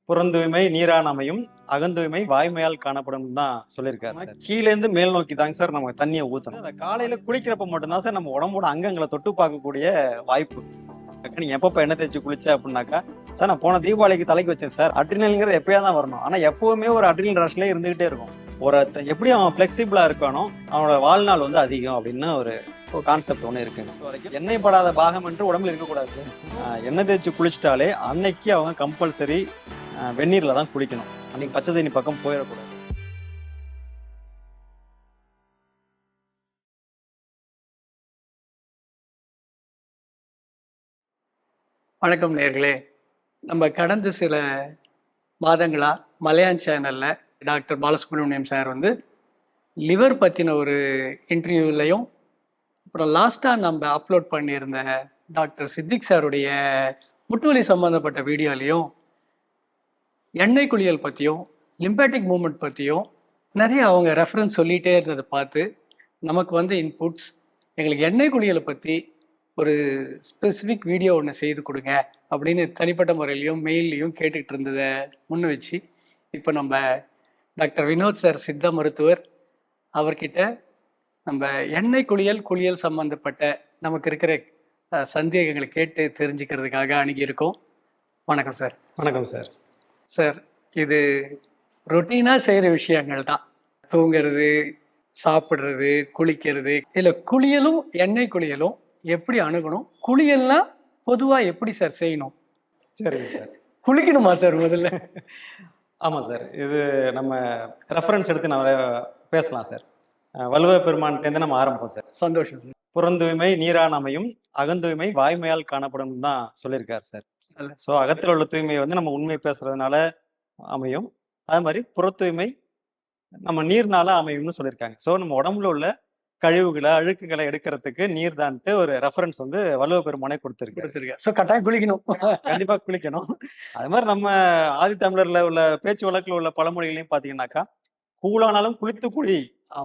புறந்தூய்மை நீரான் அமையும், அகந்தூய்மை வாய்மையால் காணப்படும் தான் சொல்லியிருக்காரு சார். கீழ இருந்து மேல் நோக்கி தாங்க சார் நம்ம தண்ணியை ஊத்தணும். அந்த காலையில குளிக்கிறப்ப மட்டும்தான் சார் நம்ம உடம்போட அங்கங்களை தொட்டு பார்க்கக்கூடிய வாய்ப்பு. நீங்க எப்பப்ப எண்ணெய் தேய்ச்சி குளிச்ச அப்படின்னாக்கா, சார் நான் போன தீபாவளிக்கு தலைக்கு வச்சேன் சார். அட்ரினல்ங்கிறது எப்பயா தான் வரணும். ஆனா எப்பவுமே ஒரு அட்ரினல் ரஷ்ல இருந்துகிட்டே இருக்கும். எப்படி அவன் பிளெக்சிபிளா இருக்கானோ அவனோட வாழ்நாள் வந்து அதிகம் அப்படின்னு ஒரு கான்செப்ட் ஒண்ணு இருக்குங்க. எண்ணெய் படாத பாகம் என்று உடம்புல இருக்கக்கூடாது. எண்ணெய் தேய்ச்சி குளிச்சிட்டாலே அன்னைக்கு அவங்க கம்பல்சரி வெந்நீர்ல தான் குளிக்கணும். அன்னைக்கு பச்சை தண்ணி பக்கம் போயிடக்கூடாது. வணக்கம் நேர்களே. நம்ம கடந்த சில மாதங்களா மலையான் சேனல்ல டாக்டர் பாலசுப்ரமணியம் சார் வந்து லிவர் பற்றின ஒரு இன்டர்வியூலையும், அப்புறம் லாஸ்ட்டாக நம்ம அப்லோட் பண்ணியிருந்த டாக்டர் சித்திக் சாருடைய முட்டுவலி சம்மந்தப்பட்ட வீடியோலையும் எண்ணெய் குளியல் பற்றியும் லிம்பாட்டிக் மூமெண்ட் பற்றியும் நிறைய அவங்க ரெஃபரன்ஸ் சொல்லிகிட்டே இருந்ததை பார்த்து நமக்கு வந்து இன்புட்ஸ், எங்களுக்கு எண்ணெய் குளியலை பற்றி ஒரு ஸ்பெசிஃபிக் வீடியோ ஒன்று செய்து கொடுங்க அப்படின்னு தனிப்பட்ட முறையிலையும் மெயிலையும் கேட்டுக்கிட்டு இருந்ததை முன்ன வச்சு இப்போ நம்ம டாக்டர் வினோத் சார் சித்த மருத்துவர் அவர்கிட்ட நம்ம எண்ணெய் குளியல் சம்மந்தப்பட்ட நமக்கு இருக்கிற சந்தேகங்களை கேட்டு தெரிஞ்சுக்கிறதுக்காக அணுகியிருக்கோம். வணக்கம் சார். வணக்கம் சார். சார், இது ரொட்டீனாக செய்கிற விஷயங்கள் தான். தூங்கிறது, சாப்பிட்றது, குளிக்கிறது. இல்லை குளியலும் எண்ணெய் குளியலும் எப்படி அணுகணும்? குளியல்லாம் பொதுவாக எப்படி சார் செய்யணும்? சரிங்க சார். குளிக்கணுமா சார் முதல்ல? ஆமாம் சார். இது நம்ம ரெஃபரன்ஸ் எடுத்து நம்ம பேசலாம் சார். வள்ளுவ பெருமான்கிட்டேருந்து நம்ம ஆரம்பிப்போம் சார். சந்தோஷம் சார். புறந்தூய்மை நீரான் அமையும், அகந்தூய்மை வாய்மையால் காணப்படும் தான் சொல்லியிருக்காரு சார். ஸோ அகத்தில் உள்ள தூய்மை வந்து நம்ம உண்மை பேசுறதுனால அமையும். அது மாதிரி புற தூய்மை நம்ம நீர்னால அமையும்னு சொல்லியிருக்காங்க. ஸோ நம்ம உடம்புல உள்ள கழிவுகளை அழுக்குகளை எடுக்கிறதுக்கு நீர் தான்ட்டு ஒரு ரெஃபரன்ஸ் வந்து வள்ளுவ பெருமானே கொடுத்துருக்காரு. ஸோ கட்டாயம் குளிக்கணும். கண்டிப்பா குளிக்கணும். அது மாதிரி நம்ம ஆதி தமிழர்ல உள்ள பேச்சு வழக்குல உள்ள பழமொழிகளையும் பாத்தீங்கன்னாக்கா, கூழானாலும் குளித்து குடி,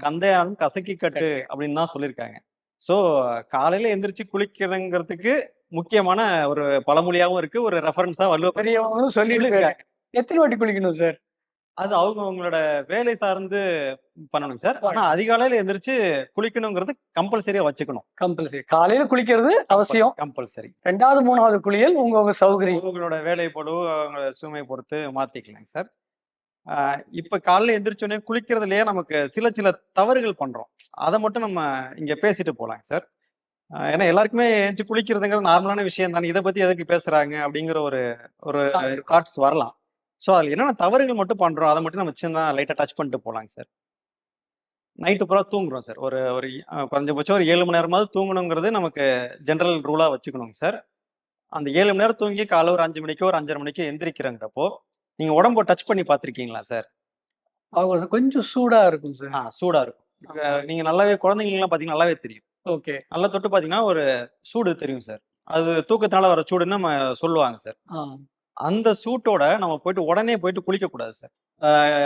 கந்தையானாலும் கசக்கி கட்டு அப்படின்னு தான் சொல்லியிருக்காங்க. ஸோ காலையில எந்திரிச்சு குளிக்கிறதுங்கிறதுக்கு முக்கியமான ஒரு பழமொழியாவும் இருக்கு, ஒரு ரெஃபரன்ஸா வள்ளுவ பெரியவங்களும் சொல்லியிருக்காங்க. எத்தனை வாட்டி குளிக்கணும் சார்? அது அவங்களோட வேலை சார்ந்து பண்ணணும் சார். ஆனா அதிகாலையில எந்திரிச்சு குளிக்கணுங்கிறது கம்பல்சரியா வச்சுக்கணும். கம்பல்சரி காலையில குளிக்கிறது அவசியம். கம்பல்சரி. 2வது 3வது குளியல் உங்க சௌகரியம், உங்களோட வேலை பொழுது அவங்களோட சுமையை பொறுத்து மாத்திக்கலாங்க சார். இப்ப காலையில எந்திரிச்சோடனே குளிக்கிறதுலயே நமக்கு சில தவறுகள் பண்றோம். அதை மட்டும் நம்ம இங்க பேசிட்டு போலாங்க சார். ஏன்னா எல்லாருக்குமே எந்திரிச்சு குளிக்கிறதுங்கிற நார்மலான விஷயம் தானே, இதை பத்தி எதுக்கு பேசுறாங்க அப்படிங்கிற ஒரு தாட்ஸ் வரலாம். ஸோ அதில் என்னென்ன தவறுகள் மட்டும் பண்ணுறோம் அதை மட்டும் நம்ம சின்ன லைட்டாக டச் பண்ணிட்டு போகலாங்க சார். நைட்டு பூரா தூங்குறோம் சார். ஒரு ஒரு குறைஞ்சபட்சம் ஒரு 7 மணி நேரமாவது தூங்கணுங்கிறது நமக்கு ஜென்ரல் ரூலாக வச்சுக்கணுங்க சார். அந்த 7 மணி நேரம் தூங்கி காலை ஒரு 5 மணிக்கோ ஒரு 5:30 மணிக்கோ எந்திரிக்கிறங்கிறப்போ நீங்கள் உடம்பை டச் பண்ணி பார்த்துருக்கீங்களா சார்? அவங்க கொஞ்சம் சூடாக இருக்கும் சார். சூடாக இருக்கும். நீங்கள் நல்லாவே குழந்தைங்களாம் பார்த்தீங்கன்னா நல்லாவே தெரியும். ஓகே. நல்லா தொட்டு பார்த்தீங்கன்னா ஒரு சூடு தெரியும் சார். அது தூக்கத்தினால வர சூடுன்னு நம்ம சொல்லுவாங்க சார். அந்த சூட்டோட நம்ம உடனே போயிட்டு குளிக்க கூடாது சார்.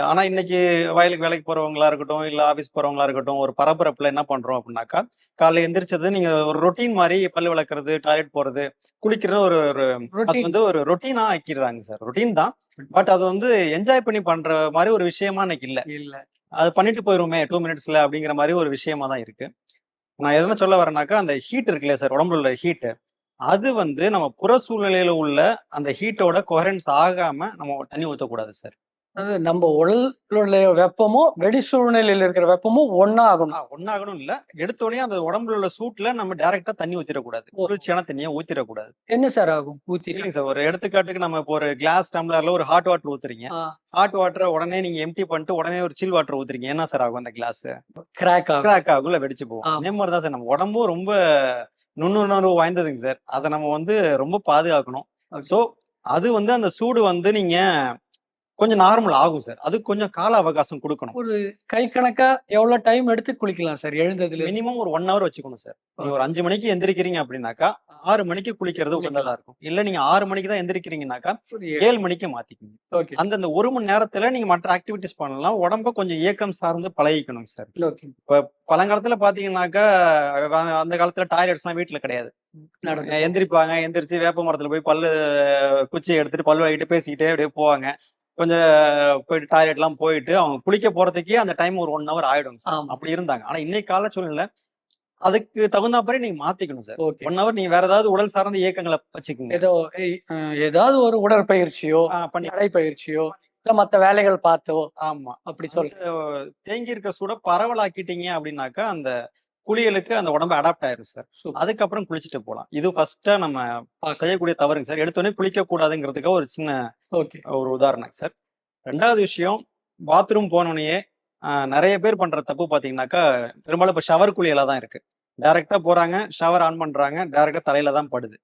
ஆனா இன்னைக்கு வயலுக்கு வேலைக்கு போறவங்களா இருக்கட்டும், இல்ல ஆபீஸ் போறவங்களா இருக்கட்டும், ஒரு பரபரப்புல என்ன பண்றோம் அப்படின்னாக்கா, காலைல எந்திரிச்சது நீங்க ஒரு ரொட்டீன் மாதிரி பல்லு விளக்குறது, டாய்லெட் போறது, குளிக்கிறது அது வந்து ஒரு ரொட்டீனா ஆக்கிடுறாங்க சார். ரொட்டீன் தான், பட் அது வந்து என்ஜாய் பண்ணி பண்ற மாதிரி ஒரு விஷயமா இன்னைக்கு இல்ல. அது பண்ணிட்டு போயிருமே 2 மினிட்ஸ்ல அப்படிங்கிற மாதிரி ஒரு விஷயமா தான் இருக்கு. நான் எதுனா சொல்ல வரேன்னாக்கா, அந்த ஹீட் இருக்கு இல்லையா சார், உடம்புல உள்ள ஹீட், அது வந்து நம்ம புற சூழ்நிலையில உள்ள அந்த ஹீட்டோட கொஹரன்ஸ் ஆகாம நம்ம தண்ணி ஊற்றக்கூடாது சார். நம்ம உடலுடைய வெப்பமும் வெளி சூழ்நிலையில் இருக்கிற வெப்பமும் ஒன்னாகணும் இல்ல, எடுத்தோடனே அந்த உடம்புல உள்ள சூட்ல நம்ம டைரக்டா தண்ணி ஊத்திடக்கூடாது. குளிர்ச்சியான தண்ணியை ஊத்திடக்கூடாது. என்ன சார் ஆகும்? இல்லைங்க சார், ஒரு எடுத்துக்காட்டுக்கு நம்ம இப்போ ஒரு கிளாஸ் டம்ளர்ல ஒரு ஹாட் வாட்டர் ஊத்துறீங்க. ஹாட் வாட்டரை உடனே நீங்க எம்டி பண்ணிட்டு உடனே ஒரு சில் வாட்டர் ஊத்துறீங்க, என்ன சார் ஆகும்? அந்த கிளாஸ் கிராக் ஆகும், இல்ல வெடிச்சு போகும். அதே மாதிரிதான் சார் நம்ம உடம்பும் ரொம்ப நுண்ணுணர்வு வாய்ந்ததுங்க சார். அதை நம்ம வந்து ரொம்ப பாதுகாக்கணும். ஸோ அது வந்து அந்த சூடு வந்து நீங்க கொஞ்சம் நார்மல் ஆகும் சார். அதுக்கு கொஞ்சம் கால அவகாசம் குடுக்கணும். ஒரு கை கணக்கா எவ்வளோ டைம் எடுத்து குளிக்கலாம் சார் எழுந்ததுல இருந்து? மினிமம் ஒரு 1 ஹவர் வச்சுக்கணும் சார். நீங்க ஒரு 5 மணிக்கு எந்திரிக்கிறீங்க அப்படின்னாக்கா, 6 மணிக்கு குளிக்கிறது உகந்ததா குளிக்கலாம். இருக்கும். இல்ல நீங்க 6 மணிக்கு தான் எந்திரிக்கிறீங்கன்னாக்கா, ஒரு 7 மணிக்கு மாத்திக்கங்க. ஓகே. அந்தந்த 1 மணி நேரத்துல நீங்க மற்ற ஆக்டிவிட்டீஸ் பண்ணலாம். உடம்ப கொஞ்சம் இயக்கம் சார்ந்து பழகிக்கணுங்க சார். ஓகே. இப்ப பழங்காலத்துல பாத்தீங்கன்னாக்கா, அந்த காலத்துல டாய்லெட்ஸ்லாம் வீட்ல கிடையாது. நடந்து எந்திரிப்பாங்க, எந்திரிச்சு வேப்ப மரத்துல போய் குச்சிய எடுத்துட்டு பல்லு விளக்கிட்டு பேசிக்கிட்டே அப்படியே போவாங்க. கொஞ்சம் போயிட்டு டாய்லெட்லாம் போயிட்டு, அவங்க குளிக்க போறதுக்கே அந்த டைம் ஒரு 1 ஹவர் ஆயிடுங்க சார். ஆமா. அப்படி இருந்தாங்க. ஆனா இன்னைக்கு கால சூழ்நிலையில அதுக்கு தகுந்தாப்படி நீங்க மாத்திக்கணும் சார். ஓகே. 1 ஹவர் நீங்க வேற ஏதாவது உடல் சார்ந்த இயக்கங்கள வச்சுக்கங்க. ஏதோ ஏதாவது ஒரு உடற்பயிற்சியோ, பண்ணி நடைப்பயிற்சியோ, இல்ல மத்த வேலைகள் பார்த்தோ ஆமா. அப்படி சொல்றேன். தேங்கி இருக்க சூட பரவலாக்கிட்டீங்க அப்படின்னாக்கா, அந்த குளியலுக்கு அந்த உடம்பு அடாப்ட் ஆயிரும் சார். சூப்பர். அதுக்கப்புறம் குளிச்சுட்டு போலாம். இது ஃபர்ஸ்ட்டா நம்ம செய்யக்கூடிய தவறுங்க சார். எடுத்தோனே குளிக்க கூடாதுங்கிறதுக்காக ஒரு சின்ன ஓகே. ஒரு உதாரணம் சார். 2வது விஷயம், பாத்ரூம் போனோனயே நெறைய பேர் பண்ற தப்பு பார்த்தீங்கன்னாக்கா, பெரும்பாலும் இப்ப ஷவர் குளியலா தான் இருக்கு. டைரக்ட்டா போறாங்க, ஷவர் ஆன் பண்றாங்க, டைரக்ட்டா தலையில தான் படுது.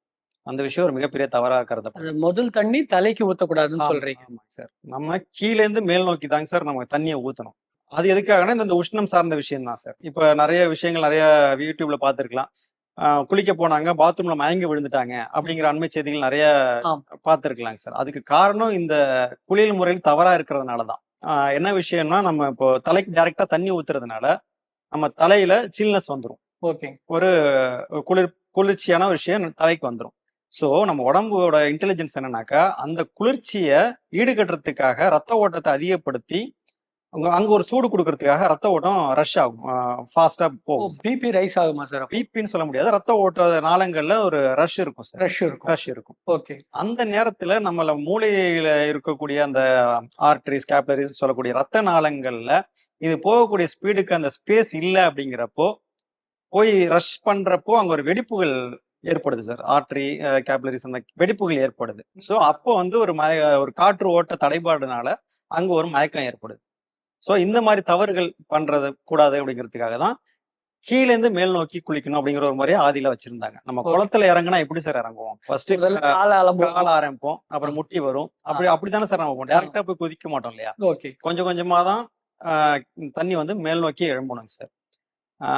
அந்த விஷயம் ஒரு மிகப்பெரிய தவறா கருதப்படுது. அது முதல் தண்ணி தலைக்கு ஊத்தக்கூடாதுன்னு சொல்றீங்க. ஆமாங்க சார். நம்ம கீழேருந்து மேல் நோக்கி தாங்க சார் நம்ம தண்ணிய ஊத்தணும். அது எதுக்காகன்னா, இந்த உஷ்ணம் சார்ந்த விஷயம் தான் சார். இப்ப நெறைய விஷயங்கள் நெறைய YouTubeல பார்த்திருக்கலாம். குளிக்க போனாங்க, பாத்ரூம்ல மயங்கி விழுந்துட்டாங்க அப்படிங்கிற அண்மை செய்திகள் நெறைய ஆம். பார்த்திருக்கலாங்க சார். அதுக்கு காரணம் இந்த குளியல் முறையில் தவறா இருக்கிறதுனால தான். என்ன விஷயம்னா, நம்ம இப்போ தலைக்கு டைரக்ட்டா தண்ணி ஊத்துறதுனால, நம்ம தலையில சில்னஸ் வந்துரும். ஓகே. ஒரு குளிர்ச்சியான விஷயம் தலைக்கு வந்துரும். ஸோ நம்ம உடம்போட இன்டெலிஜென்ஸ் என்னன்னாக்கா, அந்த குளிர்ச்சிய ஈடுகட்டுறதுக்காக ரத்த ஓட்டத்த அதிகப்படுத்தி, அங்க ஒரு சூடு குடுக்குறதுக்காக ரத்த ஓட்டம் ரஷ் ஆகும். ஃபாஸ்ட்டா போகும். பிபி ரைஸ் ஆகுமா சார் அப்போ? பிபின்னு சொல்ல முடியாது. ரத்த ஓட்ட நாளங்கள்ல ஒரு ரஷ் இருக்கும் சார். ரஷ் இருக்கும். ரஷ் இருக்கும். ஓகே. அந்த நேரத்துல நம்மள மூளையில இருக்கக்கூடிய அந்த ஆர்டரிஸ், கேப்லரிஸ் சொல்லக்கூடிய ரத்த நாளங்கள்ல இது போகக்கூடிய ஸ்பீடுக்கு அந்த ஸ்பேஸ் இல்ல அப்படிங்கிறப்போ, போய் ரஷ் பண்றப்போ அங்க ஒரு வெடிப்புகள் ஏற்படுது சார். ஆர்டரி, கேப்லரிஸ் அந்த வெடிப்புகள் ஏற்படுது. ஸோ அப்போ வந்து ஒரு காற்று ஓட்ட தடைபாடுனால அங்க ஒரு மயக்கம் ஏற்படுது. ஸோ இந்த மாரி தவறுகள் பண்றது கூடாது அப்படிங்கிறதுக்காக தான், கீழேருந்து மேல் நோக்கி குளிக்கணும் அப்படிங்கிற ஒரு முறைய ஆதியில வச்சிருந்தாங்க. நம்ம குளத்துல இறங்குனா எப்படி சார் இறங்குவோம்? ஃபர்ஸ்ட் முதல்ல கால ஆரம்பிப்போம். அப்புறம் முட்டி வரும். அப்படித்தானே சார் நம்ம டைரக்ட்டா போய் குதிக்க மாட்டோம் இல்லையா? ஓகே. கொஞ்சம் கொஞ்சமா தான் அ தண்ணி வந்து மேல் நோக்கி எழும்பணுங்க சார். ஆ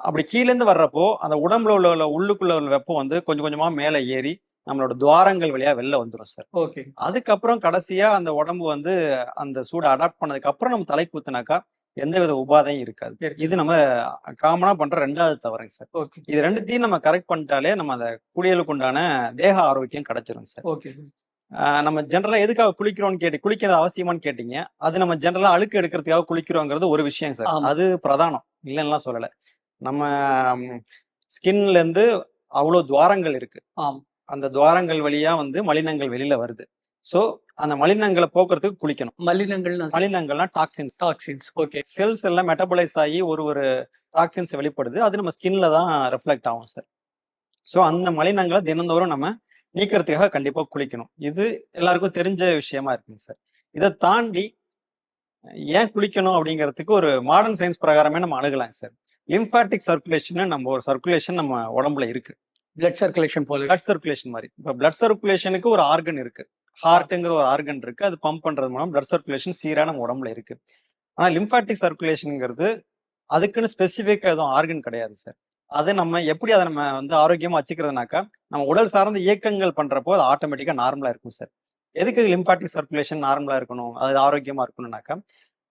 அப்படி கீழேருந்து வர்றப்போ, அந்த உடம்புல உள்ள உள்ளுக்குள்ள உள்ள வெப்பம் வந்து கொஞ்சம் கொஞ்சமா மேல ஏறி, நம்மளோட துவாரங்கள் வழியா வெளில வந்துரும் சார். ஓகே. அதுக்கப்புறம் கடைசியா அந்த உடம்பு வந்து அந்த சூட அடாப்ட் பண்ணதுக்கு அப்புறம் நம்ம தலைக்கு ஊத்துனாக்கா, எந்தவித உபாதையும் இருக்காது. இது நம்ம காமனா பண்ற 2வது தவறுங்க சார். ஓகே. இது 2த்தையும் நம்ம கரெக்ட் பண்ணிட்டாலே, நம்ம அந்த குளியலுக்கு உண்டான தேக ஆரோக்கியம் கிடைச்சிரும் சார். ஓகே. நம்ம ஜெனரலா எதுக்காக குளிக்கிறோம்னு குளிக்கிறது அவசியமான்னு கேட்டீங்க. அது நம்ம ஜெனரலா அழுக்கு எடுக்கிறதுக்காக குளிக்கிறோங்கிறது ஒரு விஷயம் சார். ஆமா. அது பிரதானம். இல்லன்னுலாம் சொல்லல. நம்ம ஸ்கின்ல இருந்து அவ்ளோ துவாரங்கள் இருக்கு. ஆம். அந்த துவாரங்கள் வழியா வந்து மலினங்கள் வெளில வருது. ஸோ அந்த மலினங்கள போக்குறதுக்கு குளிக்கணும். மலினங்கள்னா டாக்ஸின்ஸ். டாக்ஸின்ஸ். ஓகே. செல்ஸ் எல்லாம் மெட்டபாலைஸ் ஆகி ஒரு டாக்ஸின்ஸ் வெளிப்படுது. அது நம்ம ஸ்கின்ல தான் ரிஃப்ளெக்ட் ஆகும் சார். ஸோ அந்த மலினங்கள தினந்தோறும் நம்ம நீக்கிறதுக்காக கண்டிப்பா குளிக்கணும். இது எல்லாருக்கும் தெரிஞ்ச விஷயமா இருக்குங்க சார். இத தாண்டி ஏன் குளிக்கணும் அப்படிங்கிறதுக்கு ஒரு மாடர்ன் சயின்ஸ் பிரகாரமே நம்ம அணுகலாங்க சார். லிம்பாட்டிக் சர்க்குலேஷன் நம்ம ஒரு சர்க்குலேஷன் நம்ம உடம்புல இருக்கு. பிளட் சர்க்குலேஷன் போல. பிளட் சர்க்குலேஷன் மாரி. இப்ப பிளட் சர்க்குலேஷனுக்கு ஒரு ஆர்கன் இருக்கு. ஹார்ட்ங்கிற ஒரு ஆர்கன் இருக்கு. அது பம்ப் பண்றது மூலம் பிளட் சர்க்குலேஷன் சீரா நம்ம உடம்புல இருக்கு. ஆனா லிம்பாட்டிக் சர்க்குலேஷன்ங்கிறது அதுக்குன்னு ஸ்பெசிஃபிக்கா எதுவும் ஆர்கன் கிடையாது சார். அத நம்ம வந்து ஆரோக்கியமா வச்சுக்கிறதுனாக்கா, நம்ம உடல் சார்ந்த இயக்கங்கள் பண்றப்போ அது ஆட்டோமேட்டிக்கா நார்மலா இருக்கும் சார். எதுக்கு லிம்பாட்டிக் சர்க்குலேஷன் நார்மலா இருக்கணும்? அது ஆரோக்கியமா இருக்கணும்னாக்கா,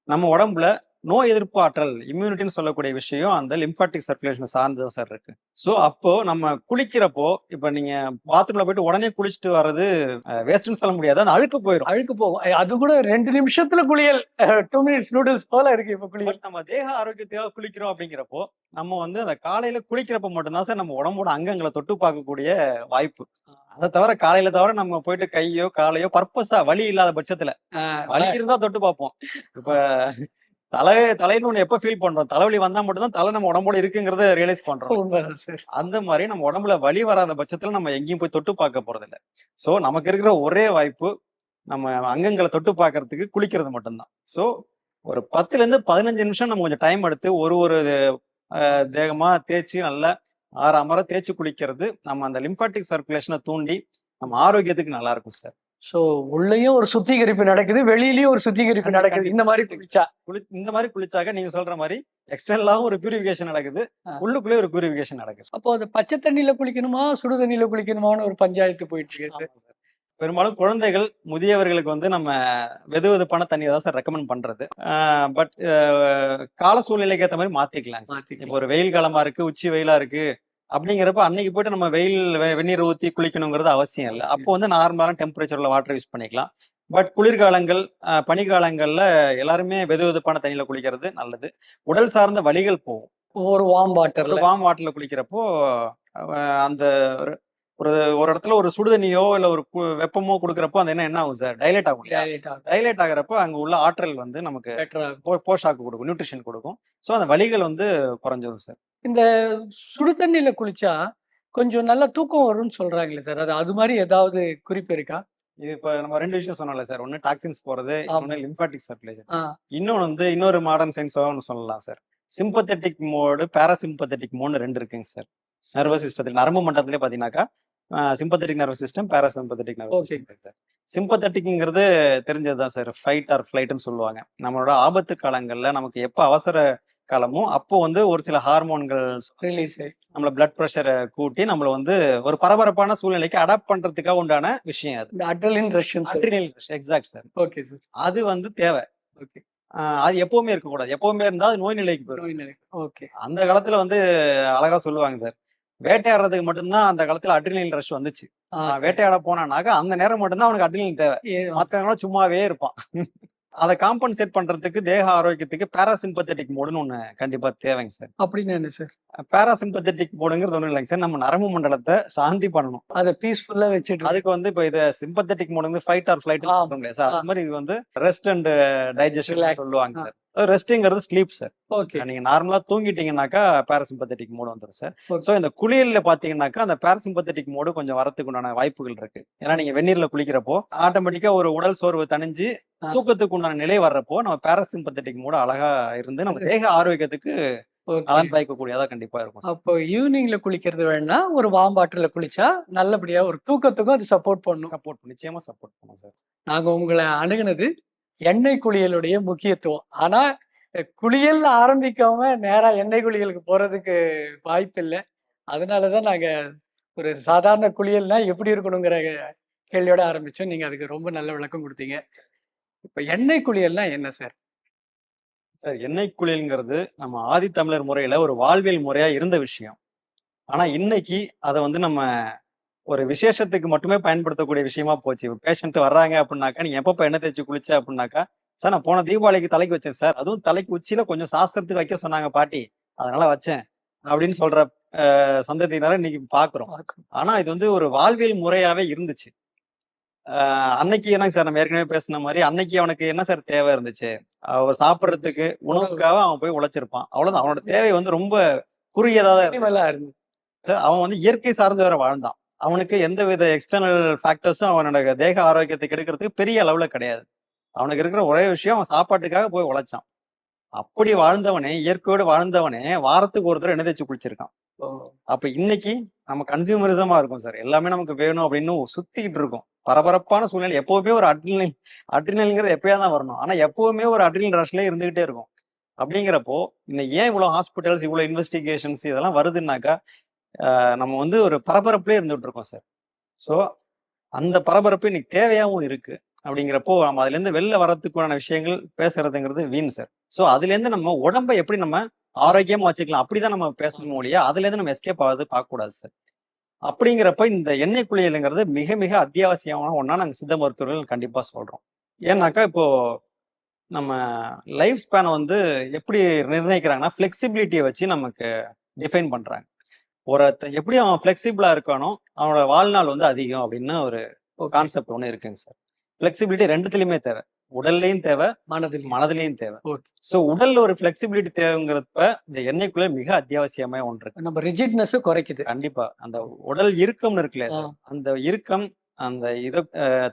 நம்ம உடம்புல நோய் எதிர்ப்பு ஆற்றல் இம்யூனிட்டின்னு சொல்லக்கூடிய விஷயம் அந்த லிம்பாட்டிக் சர்க்குலேஷன் சார்ந்து தான் சார் இருக்கு. ஸோ அப்போ நம்ம குளிக்கிறப்போ, இப்ப நீங்க பாத்ரூம்ல போயிட்டு உடனே குளிச்சுட்டு வர்றது வேஸ்ட்ன்னு சொல்ல முடியாது. அது அழுக்கு போயிரும். அழுக்கு போகும். அது கூட 2 நிமிஷத்துல குளியல் 2 மினிட்ஸ் நூடுல்ஸ் போல இருக்கு இப்ப குளியல். நம்ம தேக ஆரோக்கியத்துக்காக குளிக்கிறோம் அப்படிங்கிறப்போ, நம்ம வந்து அந்த காலையில குளிக்கிறப்ப மட்டும் தான் சார் நம்ம உடம்போட அங்கங்கள தொட்டு பார்க்கக்கூடிய வாய்ப்பு. அத காலையில தவிர நம்ம போயிட்டு கையோ, காலையோ பர்ப்பஸா வலி இல்லாத பட்சத்துல, வலி இருந்தா தொட்டு பார்ப்போம். இப்ப தலைன்னு ஒண்ணு எப்ப ஃபீல் பண்றோம்? தலைவலி வந்தா மட்டும் தான் தலை நம்ம உடம்போட இருக்குங்கிறத ரியலைஸ் பண்றோம். உண்மைதான் சார். அந்த மாரி நம்ம உடம்புல வலி வராத பட்சத்துல நம்ம எங்கேயும் போய் தொட்டு பார்க்க போறதில்ல. சோ நமக்கு இருக்கிற ஒரே வாய்ப்பு, நம்ம அங்கங்கள தொட்டு பார்க்கறதுக்கு குளிக்கிறது மட்டும் தான். சோ ஒரு 10லேருந்து 15 நிமிஷம் நம்ம கொஞ்சம் டைம் எடுத்து ஒரு தேகமா தேய்ச்சு நல்லா அமர தேய்ச்சு குளிக்கிறது, நம்ம அந்த லிம்பாட்டிக் சர்க்குலேஷன தூண்டி, நம்ம ஆரோக்கியத்துக்கு நல்லா இருக்கும் சார். ஸோ உள்ளேயும் ஒரு சுத்திகரிப்பு நடக்குது, வெளியிலயும் ஒரு சுத்திகரிப்பு நடக்குது. இந்த மாதிரி குளிச்சா. இந்த மாதிரி குளிச்சாக்க நீங்க சொல்ற மாதிரி எக்ஸ்டர்னலாவும் ஒரு பியூரிஃபிகேஷன் நடக்குது, உள்ளுக்குள்ளே ஒரு பியூரிஃபிகேஷன் நடக்குது. அப்போ அது பச்சை தண்ணியில குளிக்கணுமா, சுடு தண்ணியில குளிக்கணுமான்னு ஒரு பஞ்சாயத்து போயிட்டு இருக்கு சார். பெரும்பாலும் குழந்தைகள், முதியவர்களுக்கு வந்து நம்ம வெதுவெதுப்பான தண்ணீர் தான் சார் ரெக்கமெண்ட் பண்றது. பட் கால சூழ்நிலைக்கு ஏத்த மாதிரி மாத்திக்கலாம். இப்போ ஒரு வெயில் காலமா இருக்கு, உச்சி வெயிலா இருக்கு அப்படிங்கிறப்ப அன்னைக்கு போயிட்டு நம்ம வெந்நீர் ஊத்தி குளிக்கணுங்கிறது அவசியம் இல்லை. அப்போ வந்து நார்மலான டெம்பரேச்சர்ல வாட்டர் யூஸ் பண்ணிக்கலாம். பட் குளிர்காலங்கள், பனிக்காலங்கள்ல எல்லாருமே வெதுவெதுப்பான தண்ணியில குளிக்கிறது நல்லது. உடல் சார்ந்த வலிகள் போகும். ஒரு வார்ம் வாட்டர்ல குளிக்கிறப்போ அந்த ஒரு ஒரு இடத்துல ஒரு சுடுதண்ணியோ இல்ல ஒரு வெப்பமோ கொடுக்குறப்போ அந்த என்ன ஆகும் சார், டைலேட் ஆகும். டைலேட் ஆகிறப்போ அங்க உள்ள ஆற்றல் வந்து நமக்கு போஷாக்கு கொடுக்கும், நியூட்ரிஷன் கொடுக்கும். ஸோ அந்த வலிகள் வந்து குறைஞ்சிரும் சார். இந்த சுடு தண்ணியில குளிச்சா கொஞ்சம் நல்லா தூக்கம் வரும்னு சொல்றாங்களே சார், அது மாதிரி ஏதாவது குறிப்பு இருக்கா? இது இப்ப நம்ம 2 விஷயம் சொன்னோம்ல சார். ஒண்ணு டாக்ஸின்ஸ் போறது, இன்னொன்னு லிம்பாட்டிக் சர்க்குலேஷன். இன்னொன்னு வந்து இன்னொரு மாடர்ன் சயின்ஸா ஒன்று சொல்லலாம் sir. Sympathetic mode, parasympathetic mode 2 இருக்குங்க சார். நர்வஸ் சிஸ்டத்துல நரம்பு மண்டலத்திலே பாத்தீங்கன்னாக்கா sympathetic nervous system, parasympathetic nervous system sir. சிம்பத்தெட்டிக்ங்கிறது தெரிஞ்சதுதான் சார். ஃபைட் ஆர் ஃபிளைட்னு சொல்லுவாங்க. நம்மளோட ஆபத்து காலங்கள்ல நமக்கு எப்ப அவசர காலமோ அப்போ வந்து ஒரு சில ஹார்மோன்கள் ரிலீஸ் நம்மள பிளட் பிரஷரை கூட்டி நம்மள வந்து ஒரு பரபரப்பான சூழ்நிலைக்கு அடாப்ட் பண்றதுக்காக உண்டான விஷயம் அது. Adrenaline rush. Exact sir. Okay sir. அது வந்து தேவை. ஓகே. அது எப்பவுமே இருக்கக்கூடாது. எப்பவுமே இருந்தா அது நோய் நிலைக்கு போயிடும். ஓகே. அந்த காலத்துல வந்து அழகா சொல்லுவாங்க சார். வேட்டையாடுறதுக்கு மட்டும்தான் அந்த காலத்துல அட்ரினலின் ரஷ் வந்துச்சு. வேட்டையாட போனானாக்க அந்த நேரம் மட்டும்தான் அவனுக்கு அட்ரினலின் தேவை. மத்த நேரம் சும்மாவே இருப்பான். அதை காம்பன்சேட் பண்றதுக்கு தேக ஆரோக்கியத்துக்கு பாராசிம்பத்தெட்டிக் மோடுன்னு ஒண்ணு கண்டிப்பா தேவைங்க சார். அப்படின்னு என்ன சார்? பாராசிம்பத்தெட்டிக் மோடுங்கிறது ஒண்ணும் இல்லைங்க சார். நம்ம நரம்பு மண்டலத்தை சாந்தி பண்ணணும். அதை பீஸ்ஃபுல்லா வச்சுட்டு அதுக்கு வந்து இப்ப இது சிம்பத்தெட்டிக் மோடு வந்து ஃபைட் ஆர் ஃபிளைட் சொல்லுவாங்க சார். அது மாதிரி இது வந்து ரெஸ்ட் அண்ட் டைஜஷன் சொல்லுவாங்க சார். ரெஸ்ட்ங்கிறது ஸ்லீப் சார். நீங்க நார்மலா தூங்கிட்டீங்கன்னாக்கா பாராசிம்பத்தெட்டிக் மோடு வந்துடும் சார். சோ இந்த குளியல்ல பாத்தீங்கன்னாக்கா அந்த பாராசிம்பத்தெட்டிக் மோடு கொஞ்சம் வரதுக்கு உண்டான வாய்ப்புகள் இருக்கு. ஏன்னா நீங்க வெந்நீர்ல குளிக்கிறப்போ ஆட்டோமேட்டிக்கா ஒரு உடல் சோர்வு தணிஞ்சு தூக்கத்துக்கு உண்டான நிலை வர்றப்போ நம்ம பாராசிம்பத்தெட்டிக் மோடு அழகா இருந்து நம்ம தேக ஆரோக்கியத்துக்கு நலன் பயக்கக்கூடியதா கண்டிப்பா இருக்கும். அப்போ ஈவினிங்ல குளிக்கிறது வேணா ஒரு வார்ம் வாட்டர்ல குளிச்சா நல்லபடியா ஒரு தூக்கத்துக்கும் அது சப்போர்ட் பண்ணும். நிச்சயமா சப்போர்ட் பண்ணும் சார். நாங்க உங்களை அணுகுனது எண்ணெய் குளியலுடைய முக்கியத்துவம். ஆனா குளியல் ஆரம்பிக்காம நேரா எண்ணெய் குளியலுக்கு போறதுக்கு வாய்ப்பு இல்லை. அதனாலதான் நாங்க ஒரு சாதாரண குளியல்னா எப்படி இருக்கணுங்கிற கேள்வியோட ஆரம்பிச்சோம். நீங்க அதுக்கு ரொம்ப நல்ல விளக்கம் கொடுத்தீங்க. இப்ப எண்ணெய் குளியல்னா என்ன சார்? சார், எண்ணெய் குளியல்ங்கிறது நம்ம ஆதி தமிழர் முறையில ஒரு வாழ்வியல் முறையா இருந்த விஷயம். ஆனா இன்னைக்கு அதை வந்து நம்ம ஒரு விசேஷத்துக்கு மட்டுமே பயன்படுத்தக்கூடிய விஷயமா போச்சு. பேஷண்ட் வர்றாங்க அப்படின்னாக்கா, நீங்க எப்பப்ப எண்ணெய் தேய்ச்சி குளிச்ச அப்படின்னாக்கா, சார் நான் போன தீபாவளிக்கு தலைக்கு வச்சேன் சார். அதுவும் தலைக்கு உச்சியில கொஞ்சம் சாஸ்திரத்துக்கு வைக்க சொன்னாங்க பாட்டி, அதனால வச்சேன் அப்படின்னு சொல்ற சந்ததியினரை இன்னைக்கு பாக்குறோம். ஆனா இது வந்து ஒரு வாழ்வியல் முறையாவே இருந்துச்சு. அன்னைக்கு என்னங்க சார், நம்ம ஏற்கனவே பேசின மாதிரி அன்னைக்கு அவனுக்கு என்ன சார் தேவை இருந்துச்சு? அவர் சாப்பிடுறதுக்கு உணவுக்காக அவன் போய் உழைச்சிருப்பான். அவ்வளவுதான். அவனோட தேவை வந்து ரொம்ப குறுகியதா தான் இருந்துச்சு சார். அவன் வந்து இயற்கை சார்ந்து வேற வாழ்ந்தான். அவனுக்கு எந்தவித எக்ஸ்டர்னல் ஃபேக்டர்ஸும் அவனோட தேக ஆரோக்கியத்தை கெடுக்கிறதுக்கு பெரிய அளவுல கிடையாது. அவனுக்கு இருக்கிற ஒரே விஷயம் அவன் சாப்பாட்டுக்காக போய் உழைச்சான். அப்படி வாழ்ந்தவனே, இயற்கையோடு வாழ்ந்தவனே வாரத்துக்கு ஒரு தடவை எண்ணெய் தேய்ச்சி குளிச்சிருக்கான். அப்ப இன்னைக்கு நம்ம கன்சியூமரிசமா இருக்கும் சார். எல்லாமே நமக்கு வேணும் அப்படின்னு சுத்திக்கிட்டு இருக்கும். பரபரப்பான சூழ்நிலை. எப்பவுமே ஒரு அட்ரினல்ங்கிறது எப்பயா தான் வரணும். ஆனா எப்பவுமே ஒரு அட்ரினல் ரஷ்லேயே இருந்துகிட்டே இருக்கும். அப்படிங்கிறப்போ இன்னைக்கு ஏன் இவ்வளவு ஹாஸ்பிட்டல்ஸ், இவ்வளவு இன்வெஸ்டிகேஷன்ஸ் இதெல்லாம் வருதுன்னாக்கா, நம்ம வந்து ஒரு பரபரப்புலேயே இருந்துகிட்டு இருக்கோம் சார். ஸோ அந்த பரபரப்பு இன்னைக்கு தேவையாகவும் இருக்கு. அப்படிங்கிறப்போ நம்ம அதுல இருந்து வெளில வர்றதுக்கான விஷயங்கள் பேசுறதுங்கிறது வீண் சார். ஸோ அதுல இருந்து நம்ம உடம்பை எப்படி நம்ம ஆரோக்கியமா வச்சுக்கலாம் அப்படிதான் நம்ம பேசணும் மொழியா, அதுல இருந்து நம்ம எஸ்கேப் ஆகுது பார்க்கக்கூடாது சார். அப்படிங்கிறப்ப இந்த எண்ணெய் குளியலுங்கிறது மிக மிக அத்தியாவசியமான ஒன்னா நாங்க சித்த மருத்துவர்கள் கண்டிப்பா சொல்றோம். ஏன்னாக்கா இப்போ நம்ம லைஃப் ஸ்பேனை வந்து எப்படி நிர்ணயிக்கிறாங்கன்னா ஃபிளெக்சிபிலிட்டியை வச்சு நமக்கு டிஃபைன் பண்றாங்க. எப்படி அவன் ஃபிளெக்சிபிளா இருக்கானோ அவனோட வாழ்நாள் வந்து அதிகம் அப்படின்னு ஒரு கான்செப்ட் ஒன்று இருக்குங்க சார். ஃபிளெக்சிபிலிட்டி ரெண்டுத்துலயுமே தேவை. உடல்லையும் தேவை, மனதிலையும் தேவை. சோ உடல்ல ஒரு ஃபிளெக்சிபிலிட்டி தேவைங்கிறப்ப இந்த எண்ணெய்க்குள்ள மிக அத்தியாவசியமா ஒன்று. நம்ம ரிஜிட்னஸ் குறைக்குது. கண்டிப்பா அந்த உடல் இறுக்கம்னு இருக்குல்ல சார், அந்த இறுக்கம் அந்த இதை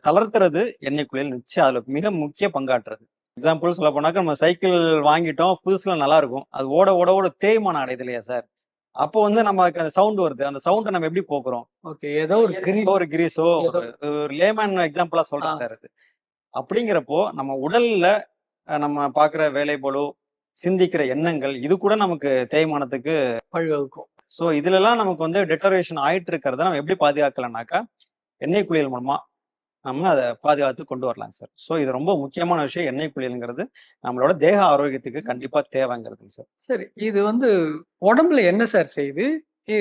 தளர்த்துறது எண்ணெய்க்குள்ள நிச்சயம் அதுல மிக முக்கிய பங்காற்றுறது. எக்ஸாம்பிள் சொல்ல போனாக்க, நம்ம சைக்கிள் வாங்கிட்டோம், புதுசுல நல்லா இருக்கும், அது ஓட ஓட ஓட தேய்மானம் அடையுது இல்லையா சார். அப்போ வந்து நமக்கு அந்த சவுண்ட் வருது. அந்த சவுண்ட நம்ம எப்படி போக்குறோம்? ஓகே. ஏதோ ஒரு கிரீஸ் ஒரு கிரீஸோ ஏதோ ஒரு லேமேன் எக்ஸாம்பிளா ஆ சொல்றேன் சார் அது. அப்படிங்கிறப்போ நம்ம உடல்ல நம்ம பார்க்குற வேலைப்பளு, சிந்திக்கிற எண்ணங்கள் இது கூட நமக்கு தேய்மானத்துக்கு வழிவகுக்கும். ஸோ இதுலலாம் நமக்கு வந்து டெட்டரேஷன் ஆயிட்டு இருக்கிறத நம்ம எப்படி பாதுகாக்கலாம்னாக்கா, எண்ணெய் குளியல் மூலமா நம்ம அத பாதுகாத்து கொண்டு வரலாங்க சார். ஸோ இது ரொம்ப முக்கியமான விஷயம் எண்ணெய் குளியல்ங்கிறது நம்மளோட தேக ஆரோக்கியத்துக்கு கண்டிப்பா தேவைங்கிறதுங்க சார். சரி. இது வந்து உடம்புல என்ன சார் செய்யுது? இ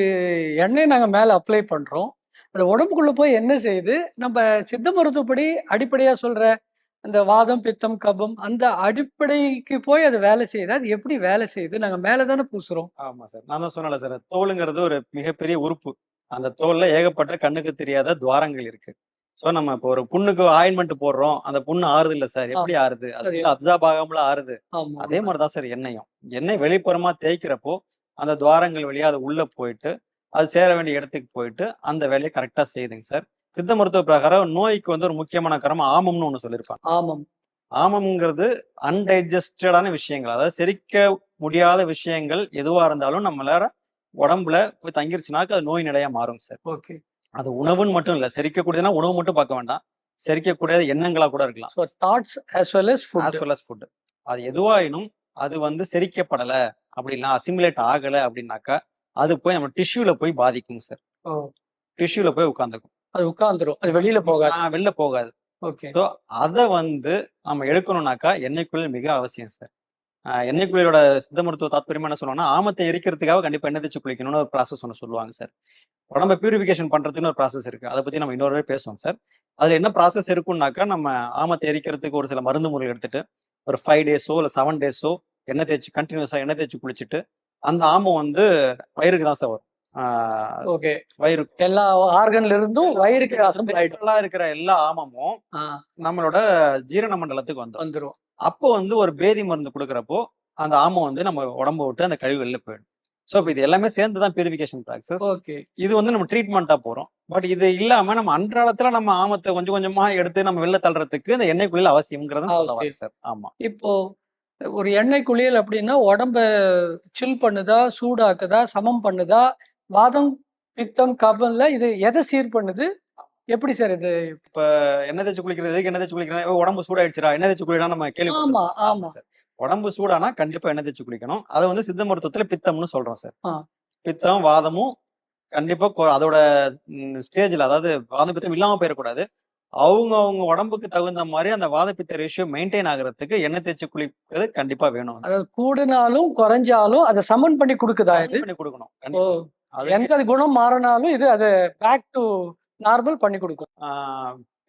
எண்ணெய் நாங்க மேல அப்ளை பண்றோம். அது உடம்புக்குள்ள போய் என்ன செய்யுது? நம்ப சித்த மருத்துவப்படி அடிப்படையா சொல்ற அந்த வாதம், பித்தம், கபம் அந்த அடிப்படைக்கு போய் அது வேலை செய்யுதா? அது எப்படி வேலை செய்யுது? நாங்க மேல தானே பூசுறோம். ஆமா சார். நான் தான் சொன்னேன்ல சார், தோலுங்கிறது ஒரு மிகப்பெரிய உறுப்பு. அந்த தோல்ல ஏகப்பட்ட கண்ணுக்கு தெரியாத துவாரங்கள் இருக்கு. ஸோ நம்ம இப்போ ஒரு புண்ணுக்கு ஆயின்மென்ட் போடுறோம். அந்த புண்ணு ஆறுது இல்ல சார். எப்படி ஆமா. ஆறுது? அது அது உள்ள அப்சார்ப் ஆகாமல ஆறுது. ஆமா அதே உண்ம. மாரி தான் சார் எண்ணெயும். எண்ணெய் வெளிப்புறமா தேய்க்கிறப்போ, அந்த துவாரங்கள் வழியா அது உள்ள போயிட்டு, அது சேர வேண்டிய இடத்துக்கு போயிட்டு, அந்த வேலைய கரெக்ட்டா செய்யுதுங்க சார். சித்த மருத்துவ பிரகாரம் நோய்க்கு வந்து ஒரு முக்கியமான காரணம் ஆமம்னு ஒண்ணு சொல்லியிருப்பாங்க. ஆமாம். ஆமம்ங்கிறது அன்டைஜஸ்டடான விஷயங்கள். அதாவது செரிக்க முடியாத விஷயங்கள் எதுவா இருந்தாலும் நம்மளால உடம்புல போய் தங்கிருச்சுனாக்க அது நோய் நிலையா மாறுங்க சார். ஓகே. அது உணவுன்னு மட்டும் இல்ல. செரிக்கக்கூடியதுன்னா உணவு மட்டும் பார்க்க வேண்டாம். செரிக்கக்கூடியது எண்ணங்களா கூட இருக்கலாம். So thoughts as well as as food. Well as food. அது எதுவாயினும் அது வந்து செரிக்கப்படல அப்படின்னா, அசிமுலேட் ஆகல அப்படின்னாக்கா, அது போய் நம்ம டிஷ்யூல போய் பாதிக்குங்க சார். ஓ! டிஷ்யூல போய் உட்கார்ந்துக்கும். அது உட்கார்ந்துரும். அது வெளியில போகாது. வெளில போகாது. ஓகே. ஸோ அத வந்து நம்ம எடுக்கணும்னாக்கா, எண்ணெய் குளியல் மிக அவசியம் சார். எண்ணெய் குளியலோட சித்த மருத்துவ தாத்பரியமா என்ன சொல்லுவாங்கன்னா, ஆமத்த எரிக்கிறதுக்காக கண்டிப்பா எண்ணெய் தேய்ச்சு குளிக்கணும்னு ஒரு ப்ராசஸ் ஒண்ணு சொல்லுவாங்க சார். உடம்ப பியூரிஃபிகேஷன் பண்றதுக்குன்னு ஒரு ப்ராசஸ் இருக்கு. அத பத்தி நம்ம இன்னொரு பேசுவோம் சார். அதுல என்ன ப்ராசஸ் இருக்கும்னாக்கா, நம்ம ஆமத்த எரிக்கிறதுக்கு ஒரு சில மருந்து முறைகள் எடுத்துட்டு, ஒரு 5 டேஸோ இல்ல 7 டேஸோ எண்ணெய் தேய்ச்சு கன்டினியூஸா எண்ணெய் தேய்ச்சு குளிச்சுட்டு, அந்த ஆமம் வந்து வயிறுக்கு தான் சார் வரும். ஆ ஓகே. வயிறு எல்லா ஆர்கன்ல இருந்தும் வயிறுக்கு அசெம்பிள் ஆயிடும். பெரிஃபெரலா இருக்கிற எல்லா ஆமமும் ஆ நம்மளோட ஜீரண மண்டலத்துக்கு வந்துரும். வந்துரும். அப்போ வந்து ஒரு பேதி மருந்து குடுக்குறப்போ, அந்த ஆமம் வந்து நம்ம உடம்ப விட்டு அந்த கழிவு வெளில போயிடும். ஸோ, இப்ப இது எல்லாமே சேர்ந்து தான் பியூரிஃபிகேஷன் ப்ராசஸ். ஓகே. இது வந்து நம்ம ட்ரீட்மெண்ட்டா போறோம். பட் இது இல்லாம நம்ம அன்றாடத்துல நம்ம ஆமத்த கொஞ்சம் கொஞ்சமா எடுத்து நம்ம வெளில தள்ளுறதுக்கு இந்த எண்ணெய் குளியல் அவசியம்ங்கிறத சொல்ல ஓகே. வரேன் சார். ஆமா. இப்போ ஒரு எண்ணெய் குளியல் அப்படின்னா உடம்ப சில் பண்ணுதா? சூடாக்குதா? சமம் பண்ணுதா? வாதம், பித்தம், கபம்ல இது எத சீர் பண்ணுது? எப்படி சார் இது? இப்ப எண்ணெய் தேய்ச்சு குளிக்கிறது எதுக்கு எண்ணெய் தேய்ச்சு குளிக்கிறேன்? உடம்பு சூடாயிடுச்சுடா, எண்ணெய் தேய்ச்சு குளிடா நம்ம ஆமா, கேள்விப்பட்டிருப்போம். ஆமா ஆமா. சார். உடம்பு சூடானா கண்டிப்பா எண்ணெய் தேய்ச்சு குளிக்கணும். அத வந்து சித்த மருத்துவத்துல பித்தம்னு சொல்றோம் சார். ஆ. பித்தம், வாதமும் கண்டிப்பா அதோட ஸ்டேஜ்ல அதாவது வாதம், பித்தம் இல்லாம போயிறக்கூடாது. அவங்க உடம்புக்கு தகுந்த மாரி அந்த வாத, பித்த ரேஷியோ மெயின்டெயின் ஆகுறதுக்கு எண்ணெய் தேய்ச்சு குளிக்கிறது கண்டிப்பா வேணும். அதாவது கூடுனாலும், குறைஞ்சாலும் அத சமன் பண்ணி குடுக்குதா இது? பண்ணி குடுக்கணும். ஓ! கண்டிப்பா. அதுக்கு எந்த குணம் மாறுனாலும் இது அத பேக் டூ நார்மல் பண்ணி குடுக்கும். ஆ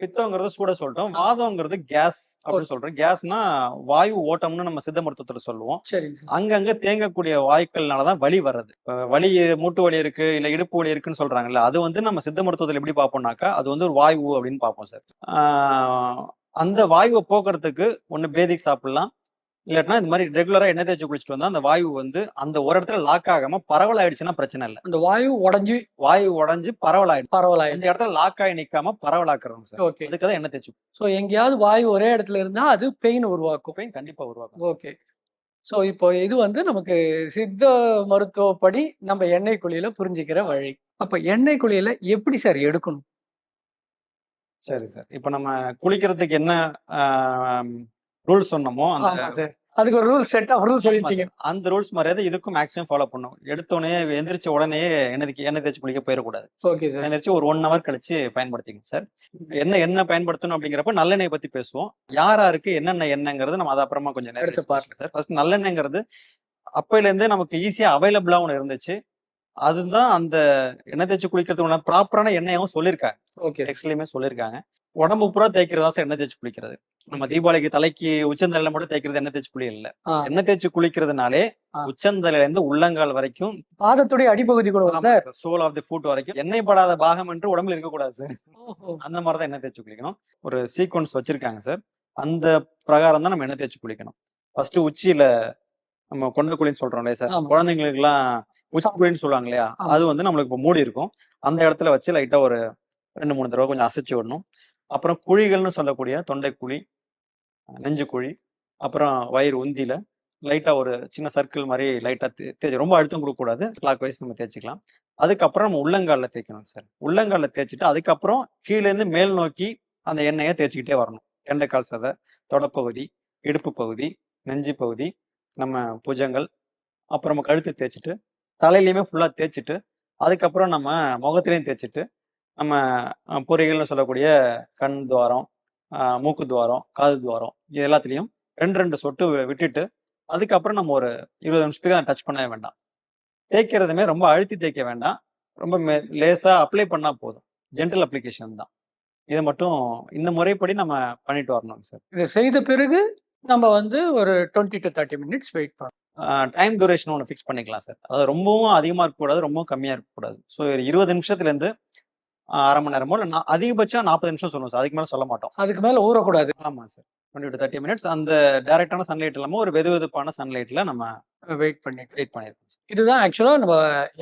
பித்தம்ங்கிறது சூட சொல்ட்டோம். ஆ. வாதம்ங்கிறது கேஸ் அப்படின்னு ஓகே. சொல்றோம். கேஸ்னா வாயு ஓட்டம்னு நம்ம சித்த மருத்துவத்துல சொல்லுவோம். சரிங்க சார். அங்கங்க தேங்கக்கூடிய வாயுக்கள்னால தான் வலி வர்றது. வலி மூட்டு வலி இருக்கு, இல்ல இடுப்பு வலி இருக்குன்னு சொல்றாங்கல்ல. அது வந்து நம்ம சித்த மருத்துவத்துல எப்படி பார்ப்போம்னாக்கா, அது வந்து ஒரு வாயு அப்படின்னு பார்ப்போம் சார். ஆ அந்த வாயுவ போக்குறதுக்கு ஒண்ணு பேதிக்கு சாப்பிடலாம். இல்லாட்டினா இந்த மாரி ரெகுலரா எண்ணெய் தேய்ச்சு குளிச்சுட்டு வந்தா, அந்த வாயு வந்து அந்த ஒரு இடத்துல லாக் ஆகாம பரவலாயிடுச்சுன்னா பிரச்சனை இல்ல. அந்த வாயு உடைஞ்சு வாயு உடைஞ்சு பரவலாயிடும். அந்த பரவலாயிடும். இடத்துல லாக் ஆகி நிக்காம பரவலாக்குறோம் சார். ஓகே. அதுக்கு தான் எண்ணெய் தேய்ச்சு ஸோ எங்கேயாவது வாயு ஒரே இடத்துல இருந்தா அது பெயின் உருவாக்கும். குப்பையும் கண்டிப்பா உருவாக்கும். ஓகே. ஸோ இப்போ இது வந்து நமக்கு சித்த மருத்துவப்படி நம்ம எண்ணெய் குளியல புரிஞ்சுக்கிற வழி. அப்ப எண்ணெய் குளியல எப்படி சார் எடுக்கணும்? சரி சார். இப்ப நம்ம குளிக்கிறதுக்கு என்ன ஆ ரூல்ஸ் சொன்னோமோ, அந்த ஆமா சார். அதுக்கு ஒரு ரூல் செட் ஆஃப் ரூல் ஆமா சொல்லிட்டீங்க. சார். அந்த ரூல்ஸ் மாரியே தான் இதுக்கும் மேக்ஸிமம் ஃபாலோ பண்ணணும். எடுத்தோனே எந்திரிச்ச உடனேயே எண்ணெய் தேய்ச்சு குளிக்க போயிறக்கூடாது. Okay sir. எந்திரிச்சு ஒரு 1 ஹவர் கழிச்சு பயன்படுத்திக்கணும் சார். என்ன பயன்படுத்தணும் அப்படிங்கிறப்ப நல்லெண்ணெய பத்தி பேசுவோம். யார் யாருக்கு என்னென்ன எண்ணெய்ங்கிறது நம்ம அத அப்புறமா கொஞ்சம் நேரம் அடுத்த கழிச்சு பார்ட். பேசுவோம் சார். ஃபர்ஸ்ட் நல்லெண்ணெய்ங்கிறது அப்பைலேருந்தே நமக்கு ஈஸியா அவைலபிளா ஒண்ணு இருந்துச்சு. அதுதான் அந்த எண்ணெய் தேய்ச்சு குளிக்கிறதுக்கான ப்ராப்பரான எண்ணெயாவும் சொல்லியிருக்காங்க. Okay sir. டெக்ஸ்ட்லயுமே சொல்லியிருக்காங்க. உடம்பு பூரா தேய்க்கிறது தான் சார் எண்ணெய் தேய்ச்சு குளிக்கிறது. நம்ம ஓகே. தீபாவளிக்கு தலைக்கு உச்சந்தலையில மட்டும் தேய்க்கிறது எண்ணெய் தேய்ச்சு குளியல் இல்ல. ஆ. எண்ணெய் தேய்ச்சு குளிக்கிறதுனாலே ஆ. உச்சந்தலையில இருந்து உள்ளங்கால் வரைக்கும் பாதத்துடைய அடிப்பகுதி கூடவா ஆமா sir? Sir. Sole of the foot வரைக்கும் எண்ணெய் படாத பாகம் என்று உடம்புல இருக்கக்கூடாது சார். ஓஹோ! அந்த மாரி தான் எண்ணெய் தேய்ச்சு குளிக்கணும். ஒரு சீக்வென்ஸ் வச்சிருக்காங்க சார். அந்த பிரகாரம் தான் நம்ம எண்ணெய் தேய்ச்சு குளிக்கணும். ஃபர்ஸ்ட் உச்சியில நம்ம கொண்ட குழின்னு சொல்றோம் இல்லையா சார்? ஆமா. குழந்தைங்களுக்குலாம் உச்சி குழின்னு சொல்லுவாங்க இல்லையா? ஆமா. அது வந்து நம்மளுக்கு இப்ப மூடி இருக்கும். அந்த இடத்துல வச்சு லைட்டா ஒரு 2, 3 தடவ கொஞ்சம் அசைச்சு விடணும். அப்புறம் குழிகள்னு சொல்லக்கூடிய தொண்டை குழி, நெஞ்சு குழி, அப்புறம் வயிறு உந்தியில, லைட்டா ஒரு சின்ன சர்க்கிள் மாரி லைட்டா தேய்ச்சு ரொம்ப அழுத்தம் குடுக்கக்கூடாது. கிளாக் வைஸ் நம்ம தேய்ச்சுக்கலாம். அதுக்கப்புறம் நம்ம உள்ளங்கால்ல தேய்க்கணும் சார். உள்ளங்கால்ல தேய்ச்சுட்டு, அதுக்கப்புறம் கீழேருந்து மேல் நோக்கி அந்த எண்ணெய தேய்ச்சுக்கிட்டே வரணும். கெண்டைக்கால் சதை, தொடைப்பகுதி, இடுப்பு பகுதி, நெஞ்சு பகுதி, நம்ம புஜங்கள், அப்புறம் நம்ம கழுத்த தேய்ச்சுட்டு, தலையிலயுமே ஃபுல்லா தேய்ச்சுட்டு, அதுக்கப்புறம் நம்ம முகத்திலயும் தேய்ச்சுட்டு, நம்ம பொறிகள்னு சொல்லக்கூடிய கண் துவாரம், மூக்கு துவாரம், காது துவாரம் இது எல்லாத்துலயும் 2, 2 சொட்டு விட்டுட்டு, அதுக்கப்புறம் நம்ம ஒரு 20 நிமிஷத்துக்கு அத டச் பண்ணவே வேண்டாம். தேய்க்கிறதுமே ரொம்ப அழுத்தி தேய்க்க வேண்டாம். ரொம்ப லேசா அப்ளை பண்ணா போதும். ஜென்டில் அப்ளிகேஷன் தான். இத மட்டும் இந்த முறைப்படி நம்ம பண்ணிட்டு வரணுங்க சார். இத செய்த பிறகு நம்ம வந்து ஒரு 20 to 30 மினிட்ஸ் வெயிட் பண்ணணும். டைம் டியூரேஷன் ஒண்ணு ஃபிக்ஸ் பண்ணிக்கலாம் சார். அதாவது ரொம்பவும் அதிகமா இருக்கக்கூடாது, ரொம்பவும் கம்மியா இருக்கக்கூடாது. ஸோ 20 நிமிஷத்துலேருந்து 1/2 மணி நேரமோ இல்ல அதிகபட்சம் 40 நிமிஷம் சொல்லுவோம் சார். அதுக்கு மேல சொல்ல மாட்டோம். அதுக்கு மேல ஊறக்கூடாது. ஆமா சார். 20 to 30 மினிட்ஸ் அந்த டைரக்ட்டான சன்லைட் இல்லாம ஒரு வெதுவெதுப்பான சன்லைட்ல நம்ம வெயிட் பண்ணிட்டு. வெயிட் பண்ணியிருக்கோம். இதுதான் ஆக்சுவலா நம்ம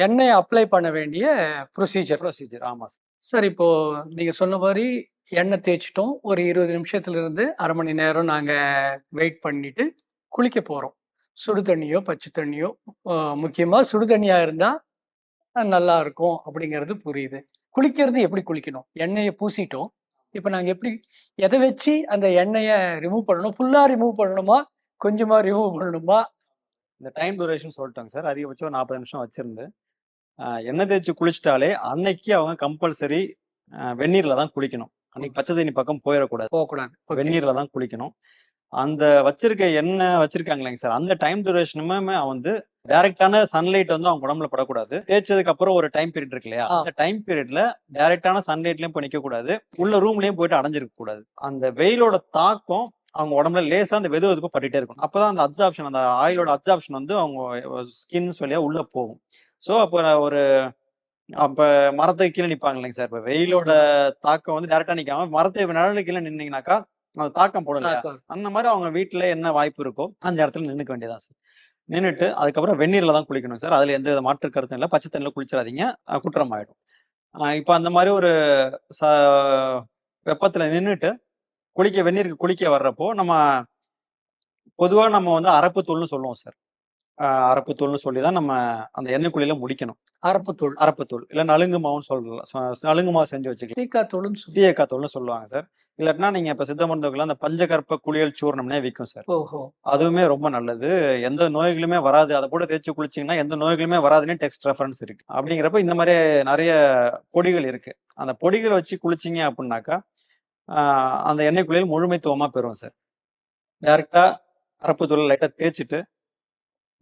எண்ணெய அப்ளை பண்ண வேண்டிய ப்ரொசீஜர். ப்ரொசீஜர் ஆமா சார். சார் இப்போ நீங்க சொன்ன மாரி எண்ணெய் தேய்ச்சுட்டோம். ஒரு 20 நிமிஷத்துலருந்து 1/2 மணி நேரம் நாங்க வெயிட் பண்ணிட்டு குளிக்க போறோம். சுடு தண்ணியோ, பச்சை தண்ணியோ, அ முக்கியமா சுடு தண்ணியா இருந்தா நல்லா இருக்கும் அப்படிங்கிறது புரியுது. குளிக்கிறது எப்படி குளிக்கணும்? எண்ணெய பூசிட்டோம். இப்ப நாங்க எப்படி எத வச்சு அந்த எண்ணெய ரிமூவ் பண்ணணும்? ஃபுல்லா ரிமூவ் பண்ணணுமா? கொஞ்சமா ரிமூவ் பண்ணணுமா? இந்த டைம் டியூரேஷன் சொல்லிட்டோங்க சார். அதிகபட்சம் ஒரு 40 நிமிஷம் வச்சிருந்து, எண்ணெய் தேய்ச்சு குளிச்சுட்டாலே அன்னைக்கு அவங்க கம்பல்சரி வெந்நீர்ல தான் குளிக்கணும். அன்னைக்கு பச்சை தண்ணி பக்கம் போயிறக்கூடாது. போகக்கூடாது. ஓகே. வெந்நீர்ல தான் குளிக்கணும். அந்த வச்சிருக்க எண்ணெய் வச்சிருக்காங்க இல்லைங்க சார், அந்த டைம் டியூரேஷனுமே வந்து டைரக்ட்டான சன்லைட் வந்து அவங்க உடம்புல படக்கூடாது. தேய்ச்சதுக்கு அப்புறம் ஒரு டைம் பீரியட் இருக்கு இல்லையா? அந்த டைம் பீரியட்ல டைரக்ட்டான சன்லைட்லயும் போய் நிக்கக்கூடாது. உள்ள ரூம்லயும் போயிட்டு அடைஞ்சிருக்க கூடாது. அந்த வெயிலோட தாக்கம் அவங்க உடம்புல லேசா அந்த வெதுவெதுப்பு பட்டுட்டே இருக்கும். அப்பதான் அந்த அப்சார்ப்ஷன் அந்த ஆயிலோட அப்சார்ப்ஷன் வந்து அவங்க ஸ்கின்ஸ் வழியா உள்ள போகும். ஸோ அப்ப மரத்துக்கு கீழ நிப்பாங்க இல்லைங்க சார். இப்ப வெயிலோட தாக்கம் வந்து டைரக்ட்டா நிக்காம மரத்து நிழலுக்கு கீழ நின்னீங்கனாக்கா, அந்த தாக்கம் படும் இல்லையா? அந்த மாரி அவங்க வீட்ல என்ன வாய்ப்பு இருக்கோ, அந்த இடத்துல நின்னுக்க வேண்டியதுதான் சார். நின்னுட்டு அதுக்கப்புறம் வெந்நீர்ல தான் குளிக்கணும் சார். அதுல எந்த வித மாற்று கருத்தும் இல்ல. பச்சை தண்ணில குளிச்சிராதீங்க. குற்றமாயிடும். இப்ப அந்த மாரி ஒரு ச வெப்பத்துல நின்னுட்டு வெந்நீருக்கு குளிக்க வர்றப்போ, பொதுவா நம்ம வந்து அரப்பு தூள்னு சொல்லுவோம் சார். அரப்பு தூள்னு சொல்லி தான் நம்ம அந்த எண்ணெய் குளியல முடிக்கணும். அரப்புத்தூள். அரப்பு தூள். இல்ல நலுங்கு மாவுன்னு சொல்லலாம். நலுங்கு மாவு செஞ்சு வச்சுக்கலாம். சீக்காத்தூள்னு சீயக்காய் தூள்னு சொல்லுவாங்க சார். இல்லாட்டினா நீங்க இப்ப சித்த மருந்துகள்ல அந்த பஞ்சகற்ப குளியல் சூர்ணம்னே விக்கும் சார். ஓஹோ! அதுவுமே ரொம்ப நல்லது. எந்த நோய்களுமே வராது. அத கூட தேய்ச்சு குளிச்சீங்கன்னா, எந்த நோய்களுமே வராதுன்னு டெக்ஸ்ட் ரெஃபரன்ஸ் இருக்கு. அப்படிங்கிறப்ப இந்த மாரி நெறைய பொடிகள் இருக்கு. அந்த பொடிகள வச்சு குளிச்சீங்க அப்டின்னாக்கா, ஆ அந்த எண்ணெய் குளியல் முழுமைத்துவமா பெறும் சார். டைரக்ட்டா அரப்பு தூள்ல லைட்டா தேய்ச்சுட்டு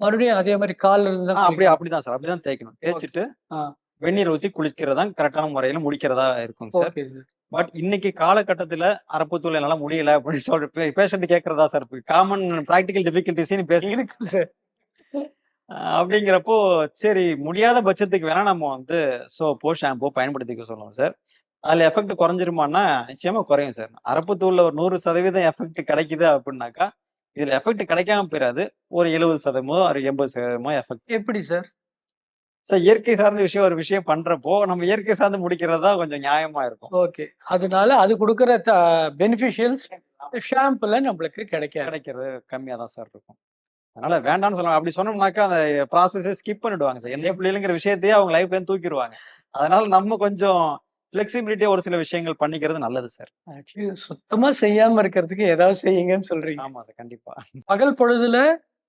மறுபடியும் அதே மாரி கால்ல இருந்து தான் குளிக்கணும். அப்படிதான் சார். அப்படிதான் தேய்க்கணும். ஓகே. தேய்ச்சுட்டு ஆ. வெந்நீர் ஊத்தி குளிக்கிறது தான் கரெக்ட்டான முறையில முடிக்கிறதா இருக்குங்க சார். Okay sir. பட் இன்னைக்கு காலகட்டத்துல அரப்புத்தூள் என்னால முடியல அப்படின்னு சொல்ற பேஷண்ட் கேட்கிறதா சார் காமன் பிராக்டிகல் டிஃபிகல்டிஸ்ன்னு இருக்கு சார். அப்படிங்கிறப்போ சரி முடியாத பட்சத்துக்கு வேணா நம்ம வந்து சோப்போ ஷாம்போ பயன்படுத்திக்க சொல்லுவோம் சார். அதுல எஃபெக்ட் குறைஞ்சிருமான்னா நிச்சயமா குறையும் சார். அரப்புத்தூள்ல ஒரு 100% எஃபெக்ட் கிடைக்குது அப்படின்னாக்கா இதுல எஃபெக்ட் கிடைக்காம போயிடாது. ஒரு 70% ஒரு 80% எஃபெக்ட். எப்படி சார்? சார் இயற்கை சார்ந்த ஒரு விஷயம் பண்றப்போ நம்ம இயற்கை சார்ந்து முடிக்கிறது தான் கொஞ்சம் நியாயமா இருக்கும். ஓகே. அதனால அது குடுக்குற பெனிஃபிஷியல்ஸ் ஷாம்புல நம்மளுக்கு கிடைக்காது. கிடைக்கிறது கம்மியா தான் சார் இருக்கும். அதனால வேண்டான்னு சொல்லுவாங்க. அப்படி சொன்னோம்னாக்கா அந்த ப்ராசஸே ஸ்கிப் பண்ணிடுவாங்க சார். எண்ணெய் குளியல்ங்கிற விஷயத்தையே அவங்க லைஃப்ல இருந்து தூக்கிருவாங்க. அதனால நம்ம கொஞ்சம் ஃப்ளெக்சிபிலிட்டியா ஒரு சில விஷயங்கள் பண்ணிக்கிறது நல்லது சார். ஆக்சுவலி சுத்தமா செய்யாம இருக்கிறதுக்கு ஏதாவது செய்யுங்கன்னு சொல்றீங்க. ஆமா சார். கண்டிப்பா. பகல் பொழுதுல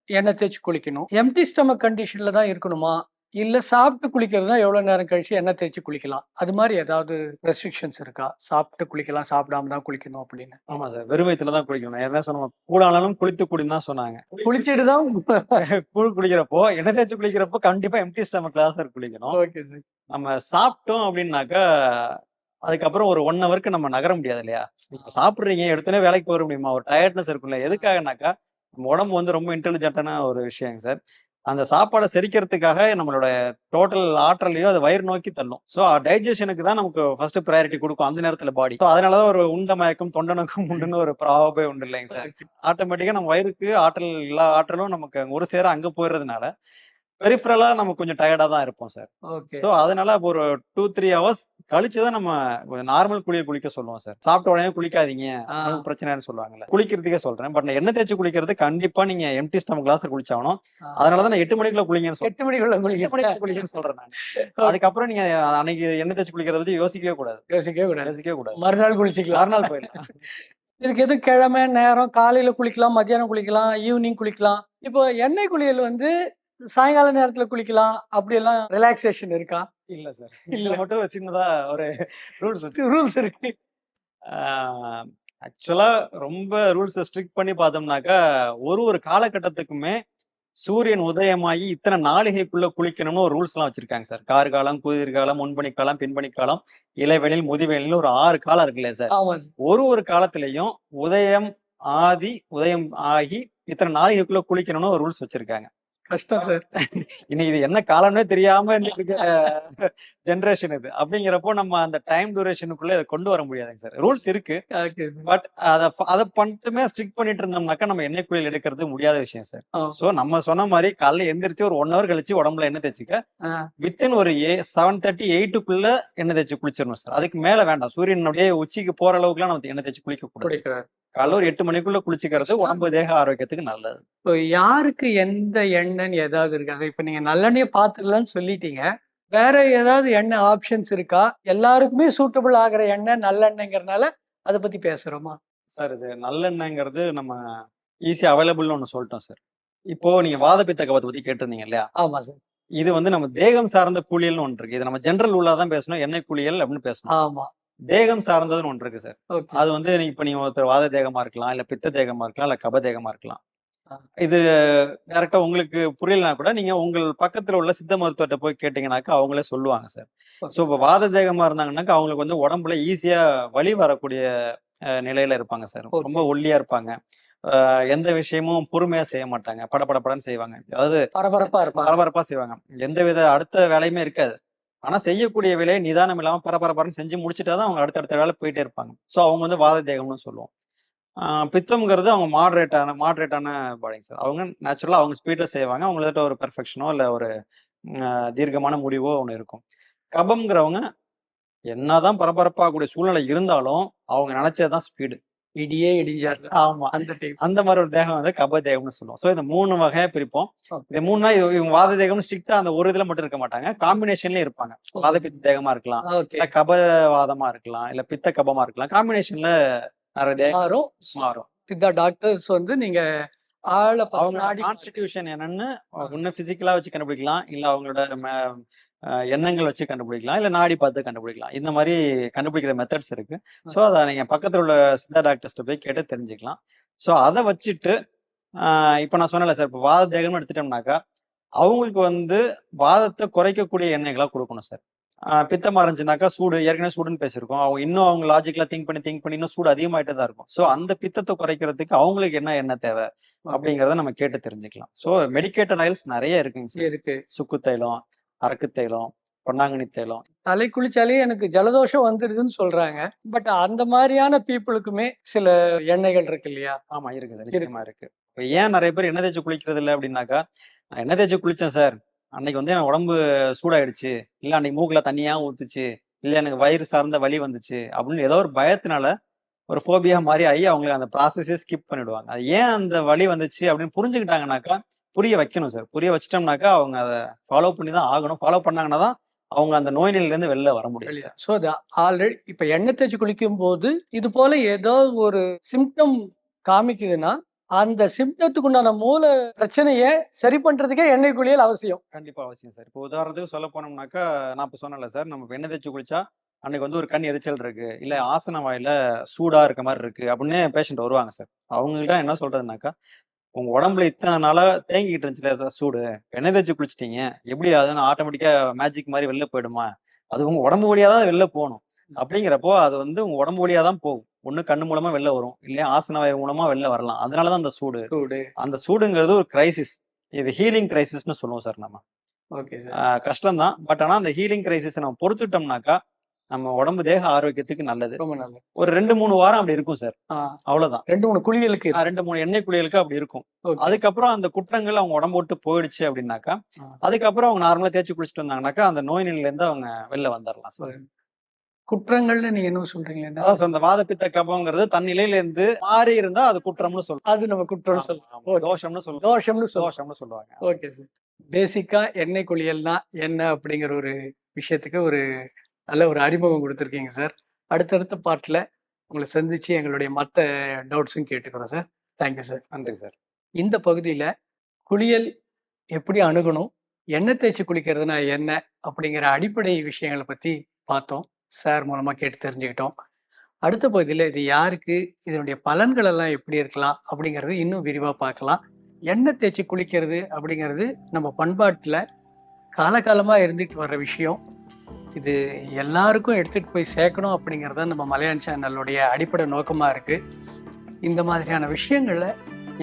எண்ணெய் தேய்ச்சு குளிக்கணும். எம்ப்டி ஸ்டொமக் கண்டிஷன்ல தான் இருக்கணுமா? இல்ல சாப்பிட்டு குளிக்கிறதுனா எவ்வளவு நேரம் கழிச்சு எண்ணெய் தேய்ச்சு குளிக்கலாம்? அது மாரி ஏதாவது ரெஸ்ட்ரிக்ஷன்ஸ் இருக்கா? சாப்பிட்டு குளிக்கலாம், சாப்பிடாம தான் குளிக்கணும் அப்படின்னு. ஆமா சார். வெறும் வயித்துல தான் குளிக்கணும். என்ன சொன்னோம், கூழானாலும் குளித்து குடின்னு தான் சொன்னாங்க. குளிச்சுட்டு தான் கூழ் குடிக்கிறப்போ, எண்ணெய் தேய்ச்சு குளிக்கிறப்போ கண்டிப்பா எம்ப்டி ஸ்டொமக்ல தான் சார் குளிக்கணும். Okay sir. நம்ம சாப்பிட்டோம் அப்படின்னாக்கா, அதுக்கப்புறம் ஒரு 1 ஹவருக்கு நம்ம நகர முடியாது இல்லையா? இப்ப சாப்பிடுறீங்க, எடுத்தோனே வேலைக்கு போயிற முடியுமா? ஒரு டயர்ட்னஸ் இருக்கும்ல. எதுக்காகனாக்கா, நம்ம உடம்பு வந்து ரொம்ப இன்டெலிஜென்ட்டான ஒரு விஷயங்க சார். அந்த சாப்பாட செரிக்கிறதுக்காக நம்மளோட டோட்டல் ஆற்றலையும் அது வயிறு நோக்கி தள்ளும். ஸோ டைஜஷனுக்கு தான் நமக்கு ஃபர்ஸ்ட் பிரையாரிட்டி குடுக்கும் அந்த நேரத்துல பாடி. ஸோ அதனால தான் ஒரு உண்ட மயக்கம் தொண்டனுக்கும் உண்டுன்னு ஒரு ப்ராவர்பே உண்டு இல்லைங்க சார். ஆட்டோமேட்டிக்கா நம்ம வயிறுக்கு எல்லா ஆற்றலும் நமக்கு ஒரு சேர அங்க போயிறதுனால, பெரிஃபரலா நம்ம கொஞ்சம் டயர்டா தான் இருப்போம் சார். ஓகே. ஸோ அதனால ஒரு 2, 3 ஹவர்ஸ் கழிச்சு தான் நம்ம நார்மல் குளியல் குளிக்க சொல்லுவோம் சார். சாப்பிட்ட உடனே குளிக்காதீங்க. ஆ. உடம்புக்கு பிரச்சனைன்னு சொல்லுவாங்கல்ல. குளிக்கிறதுக்கே சொல்றேன். பட் நான் எண்ணெய் தேய்ச்சு குளிக்கிறது கண்டிப்பா நீங்க எம்ப்டி ஸ்டமக்ல தான் சார் குளிச்சாகணும். ஆ. அதனால தான் நான் 8 மணிக்குள்ள குளிங்கன்னு சொல்றேன். 8 மணிக்குள்ள 8 குளிக்க மணிக்கு குளிங்கன்னு சொல்றேன் நானு. அதுக்கப்புறம் நீங்க அன்னைக்கு எண்ணெய் தேய்ச்சு குளிக்கிறத பத்தி யோசிக்கவே கூடாது. யோசிக்கவே கூடாது. யோசிக்கவே கூடாது. மறுநாள் குளிச்சுக்கலாம். மறுநாள் போயிடலாம். இதுக்கு எதுவும் கிழமை, நேரம், காலையில குளிக்கலாம், மத்தியானம் குளிக்கலாம், ஈவினிங் குளிக்கலாம். இப்போ எண்ணெய் குளியல் வந்து சாயங்கால நேரத்துல குளிக்கலாம். அப்படியெல்லாம் ரிலாக்சேஷன் இருக்கா? இல்ல சார். இல்ல. இதுல மட்டும் சின்னதா ஒரு ரூல்ஸ் இருக்கு. ரூல்ஸ் இருக்கு. ஆக்சுவலா ரொம்ப ரூல்ஸ ஸ்ட்ரிக்ட் பண்ணி பார்த்தோம்னாக்கா, ஒரு காலகட்டத்துக்குமே சூரியன் உதயமாகி இத்தனை நாளிகைக்குள்ள குளிக்கணும்னு ஒரு ரூல்ஸ்லாம் வச்சிருக்காங்க சார். கார்காலம், குளிர்காலம், முன்பனிக்காலம், பின்பனிக்காலம், இளவேனில், முதுவேனில்னு ஒரு 6 காலம் இருக்குல்ல சார். ஆமா. ஒரு காலத்திலயும் உதயம் ஆகி இத்தனை நாளிகைக்குள்ள குளிக்கணும்னு ஒரு ரூல்ஸ் வச்சிருக்காங்க. கஷ்டம் சார். இனி இது என்ன காலம்னே தெரியாம இருக்க ஜெனரேஷன் இது. அப்படிங்கிறப்போ நம்ம அந்த டைம் டியூரேஷனுக்குள்ள இதை கொண்டு வர முடியாதுங்க சார். ரூல்ஸ் இருக்கு. Okay sir. பட் அத பண்ணிட்டுமே ஸ்ட்ரிக்ட் பண்ணிட்டு இருந்தோம்னாக்கா நம்ம எண்ணெய் குளியல் எடுக்கிறது முடியாத விஷயம் சார். ஆ. சோ நம்ம சொன்ன மாதிரி காலைல எந்திரிச்சு ஒரு 1 ஹவர் கழிச்சு உடம்புல எண்ணெய் தேய்ச்சிக்க ஆ. வித்தின் ஒரு 7:30, 8க்குள்ள எண்ணெய் தேய்ச்சி குளிச்சிடணும் சார். அதுக்கு மேல வேண்டாம். சூரியனுடைய உச்சிக்கு போற அளவுக்குலாம் நம்ம எண்ணெய் தேய்ச்சி குளிக்க கூடாது. குளிக்கிறார். காலைல ஒரு 8 மணிக்குள்ள குளிச்சுக்கிறது உடம்பு தேக ஆரோக்கியத்துக்கு நல்லது. இப்போ யாருக்கு எந்த எண்ணெய்ன்னு ஏதாவது இருக்கா சார்? இப்ப நீங்க நல்லெண்ணெய பார்த்துடலாம்னு சொல்லிட்டீங்க. வேற ஏதாவது எண்ணெய் ஆப்ஷன்ஸ் இருக்கா? எல்லாருக்குமே சூட்டபிள் ஆகுற எண்ணெய் நல்லெண்ணெய்ங்கிறனால அத பத்தி பேசுறோமா? சார் இது நல்லெண்ணெய்ங்கிறது நம்ம ஈஸியா அவைலபிள்னு ஒண்ணு சொல்லிட்டோம் சார். இப்போ நீங்க வாதப்பித்த கபத்தை பத்தி கேட்டிருந்தீங்க இல்லையா? ஆமா சார். இது வந்து நம்ம தேகம் சார்ந்த குளியல்னு ஒன்று இருக்கு. இது நம்ம ஜெனரல் ரூலா தான் பேசணும். எண்ணெய் குளியல் அப்படின்னு பேசணும். ஆமா. தேகம் சார்ந்ததுன்னு ஒன்று இருக்கு சார். ஓகே. அது வந்து இப்ப நீங்க ஒருத்தர் வாத தேகமா இருக்கலாம், இல்ல பித்த தேகமா இருக்கலாம், இல்ல கப தேகமா இருக்கலாம். ஆ. இது டைரக்டா உங்களுக்கு புரியலனா கூட நீங்க உங்கள் பக்கத்துல உள்ள சித்த மருத்துவர்ட்ட போய் கேட்டீங்கன்னாக்கா அவங்களே சொல்லுவாங்க சார். ஓகே. ஸோ இப்போ வாத தேகமா இருந்தாங்கன்னாக்கா அவங்களுக்கு வந்து உடம்புல ஈஸியா வலி வரக்கூடிய நிலையில இருப்பாங்க சார். ஓகே. ரொம்ப ஒல்லியா இருப்பாங்க. எந்த விஷயமும் பொறுமையா செய்ய மாட்டாங்க. படபடன்னு செய்வாங்க. அதாவது பரபரப்பா இருப்பாங்க. பரபரப்பா செய்வாங்க. எந்தவித அடுத்த வேலையுமே இருக்காது. ஆனா செய்யக்கூடிய வேலையை நிதானம் இல்லாம பரபரன்னு செஞ்சு முடிச்சுட்டா தான் அவங்க அடுத்தடுத்த வேலை போயிட்டே இருப்பாங்க. ஸோ அவங்க வந்து வாத தேகம்னு சொல்லுவோம். பித்தம்ங்கிறது அவங்க மாடரேட்டான பாடிங்க சார். அவங்க நேச்சுரலா அவங்க ஸ்பீட்ல செய்வாங்க. அவங்கள்ட்ட ஒரு பெர்ஃபெக்ஷனோ இல்ல ஒரு தீர்க்கமான முடிவோ ஒண்ணு இருக்கும். கபம்ங்கிறவங்க என்னதான் பரபரப்பாகக்கூடிய சூழ்நிலை இருந்தாலும் அவங்க நினைச்சதுதான் ஸ்பீடு. இடியே இடிஞ்சாரு. ஆமா. அந்த டைப். அந்த மாதிரி ஒரு தேகம் வந்து கப தேகம்னு சொல்லுவோம். ஸோ இந்த 3 வகையா பிரிப்போம். ஓகே. இந்த 3னா இவங்க வாத தேகம்னு ஸ்ட்ரிக்ட்டா அந்த ஒரு இதுல மட்டும் இருக்க மாட்டாங்க. காம்பினேஷன்லயும் இருப்பாங்க. வாத பித்த தேகமா இருக்கலாம். ஓகே. இல்ல கப வாதமா இருக்கலாம். இல்ல பித்த கபமா இருக்கலாம். காம்பினேஷன்ல நிறைய தேகம் மாறும். மாறும். சித்தா டாக்டர்ஸ் வந்து நீங்க ஆள அவங்க நாடி கான்ஸ்டிடியூஷன் என்னன்னு ஒண்ணு பிசிக்கலா வச்சு கண்டுபிடிக்கலாம். இல்ல அவங்களோட எண்ணங்கள் வச்சு கண்டுபிடிக்கலாம். இல்ல நாடி பார்த்து கண்டுபிடிக்கலாம். இந்த மாதிரி கண்டுபிடிக்கிற மெத்தட்ஸ் இருக்கு. ஸோ அத நீங்க பக்கத்துல உள்ள சித்தா டாக்டர்ஸ்ட்ட போய் கேட்டு தெரிஞ்சுக்கலாம். ஸோ அத வச்சுட்டு இப்ப நான் சொன்னேன்ல சார், இப்ப வாத தேகம்னு எடுத்துட்டோம்னாக்கா, அவங்களுக்கு வந்து வாதத்தை குறைக்கக்கூடிய எண்ணெய்களா குடுக்கணும் சார். பித்தமா இருந்துச்சுனாக்கா சூடு ஏற்கனவே சூடுன்னு பேசியிருக்கோம். அவங்க லாஜிக்கலா திங்க் பண்ணி இன்னும் சூடு அதிகமாயிட்டே தான் இருக்கும். ஸோ அந்த பித்தத்தை குறைக்கிறதுக்கு அவங்களுக்கு என்ன எண்ணெய் தேவை அப்படிங்கிறத நம்ம கேட்டு தெரிஞ்சுக்கலாம். ஸோ மெடிக்கேட்டட் ஆயில்ஸ் நிறைய இருக்குங்க சார். இருக்கு. சுக்கு தைலம், அரக்கு தைலம், பொன்னாங்கண்ணி தைலம். தலை குளிச்சாலே எனக்கு ஜலதோஷம் வந்துடுதுன்னு சொல்றாங்க. பட் அந்த மாதிரியான பீப்புளுக்குமே சில எண்ணெய்கள் இருக்கு இல்லையா? ஆமா இருக்கு சார். நிச்சயமா இருக்கு. இப்ப ஏன் நிறைய பேர் எண்ணெய் தேய்ச்சு குளிக்கிறது இல்ல அப்படின்னாக்கா, நான் எண்ணெய் தேய்ச்சு குளிச்சேன் சார். அன்னைக்கு வந்து எனக்கு உடம்பு சூடாயிடுச்சு. இல்ல அன்னைக்கு மூக்குல தண்ணியா ஊத்துச்சு. இல்ல எனக்கு வயிறு சார்ந்த வலி வந்துச்சு அப்படின்னு ஏதோ ஒரு பயத்தினால ஒரு ஃபோபியா மாரி ஆகி அவங்களுக்கு அந்த ப்ராசஸே ஸ்கிப் பண்ணிடுவாங்க. அது ஏன் அந்த வலி வந்துச்சு அப்படின்னு புரிஞ்சுக்கிட்டாங்கனாக்கா, புரிய வைக்கணும் சார். புரிய வச்சுட்டோம்னாக்கா அவங்க அத ஃபாலோ பண்ணி தான் ஆகணும். ஃபாலோ பண்ணாங்கன்னா தான் அவங்க அந்த நோய் நிலையிலேருந்து வெளில வர முடியும் சார். ஸோ ஆல்ரெடி இப்ப எண்ணெய் தேய்ச்சி குளிக்கும்போது இது போல ஏதோ ஒரு சிம்டம் காமிக்குதுன்னா அந்த சிம்டத்துக்கு உண்டான மூல பிரச்சனையை சரி பண்றதுக்கே எண்ணெய் குளியல் அவசியம். கண்டிப்பா அவசியம் சார். இப்போ உதாரணத்துக்கு சொல்ல போனோம்னாக்கா, நான் இப்ப சொன்னேன்ல சார், நம்ம எண்ணெய் தேய்ச்சு குளிச்சா அன்னைக்கு வந்து ஒரு கண் எரிச்சல் இருக்கு. இல்ல ஆசன வாயில சூடா இருக்க மாதிரி இருக்கு அப்படின்னு பேஷண்ட் வருவாங்க சார். அவங்கள்ட்ட என்ன சொல்றதுனாக்கா, உங்க உடம்புல இத்தனை நாளா தேங்கிக்கிட்டு இருந்துச்சுல சார் சூடு. எண்ணெய் தேய்ச்சு குளிச்சிட்டீங்க. எப்படி அதுன்னு ஆட்டோமேட்டிக்கா மேஜிக் மாதிரி வெளில போயிடுமா? அது உங்க உடம்பு வழியா தான் வெளில போகணும். அப்படிங்கிறப்போ அது வந்து உங்க உடம்பு வழியா தான் போகும். ஒண்ணு கண்ணு மூலமா வெளில வரும். இல்லையா ஆசன வாயு மூலமா வெளில வரலாம். அதனாலதான் அந்த சூடு. அந்த சூடுங்கிறது ஒரு கிரைசிஸ். இது ஹீலிங் கிரைசிஸ்னு சொல்லுவோம் சார் நம்ம. Okay sir. கஷ்டம் தான். பட் ஆனா அந்த ஹீலிங் கிரைசிஸ் நம்ம பொறுத்துட்டோம்னாக்கா, நம்ம உடம்பு தேக ஆரோக்கியத்துக்கு நல்லது. ரொம்ப நல்லது. ஒரு 2, 3 வாரம் அப்படி இருக்கும் சார். அவ்வளவுதான். 2, 3 குளியலுக்கு 2, 3 எண்ணெய் குளியலுக்கு அப்படி இருக்கும். ஓகே. அதுக்கப்புறம் அந்த குற்றங்கள் அவங்க உடம்பு விட்டு போயிடுச்சு அப்படின்னாக்கா, அதுக்கப்புறம் அவங்க நார்மலா தேய்ச்சி குளிச்சுட்டு வந்தாங்கன்னாக்கா, அந்த நோய் நிலையில இருந்து அவங்க வெளில வந்துரலாம் சார். குற்றங்கள்னு நீங்க என்ன சொல்றீங்க? அதான் சார், இந்த வாதப்பித்த கபம்ங்கிறது தன்னிலையில இருந்து மாறி இருந்தா அது குற்றம்னு சொல்லுவோம். அது நம்ம குற்றம்னு சொல்லுவோம். தோஷம்னு சொல்லுவோம். தோஷம்னு சொல்லுவாங்க. Okay sir. பேசிக்கா எண்ணெய் குளியல்னா என்ன அப்படிங்கிற ஒரு விஷயத்துக்கு ஒரு நல்ல ஒரு அறிமுகம் கொடுத்துருக்கீங்க சார். அடுத்தடுத்த பார்ட்ல உங்களை சந்திச்சு எங்களுடைய மற்ற டவுட்ஸும் கேட்டுக்கிறோம் சார். Thank you sir. நன்றி சார். இந்த பகுதியில குளியல் எப்படி அணுகணும், எண்ணெய் தேய்ச்சி குளிக்கிறதுனா என்ன அப்படிங்கிற அடிப்படை விஷயங்களை பத்தி பார்த்தோம். சார் மூலமா கேட்டு தெரிஞ்சுக்கிட்டோம். அடுத்த பகுதியில இது யாருக்கு, இதனுடைய பலன்கள் எல்லாம் எப்படி இருக்கலாம் அப்படிங்கிறது இன்னும் விரிவா பார்க்கலாம். எண்ணெய் தேய்ச்சி குளிக்கிறது அப்படிங்கிறது நம்ம பண்பாட்டுல காலகாலமா இருந்துட்டு வர்ற விஷயம். இது எல்லாருக்கும் எடுத்துட்டு போய் சேர்க்கணும் அப்படிங்கிறது நம்ம மலையான் சேனலுடைய அடிப்படை நோக்கமா இருக்கு. இந்த மாதிரியான விஷயங்கள்ல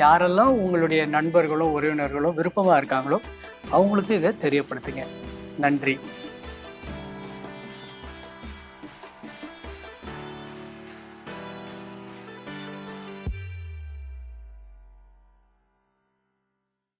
யாரெல்லாம் உங்களுடைய நண்பர்களோ உறவினர்களோ விருப்பமா இருக்காங்களோ அவங்களுக்கு இதை தெரியப்படுத்துங்க. நன்றி.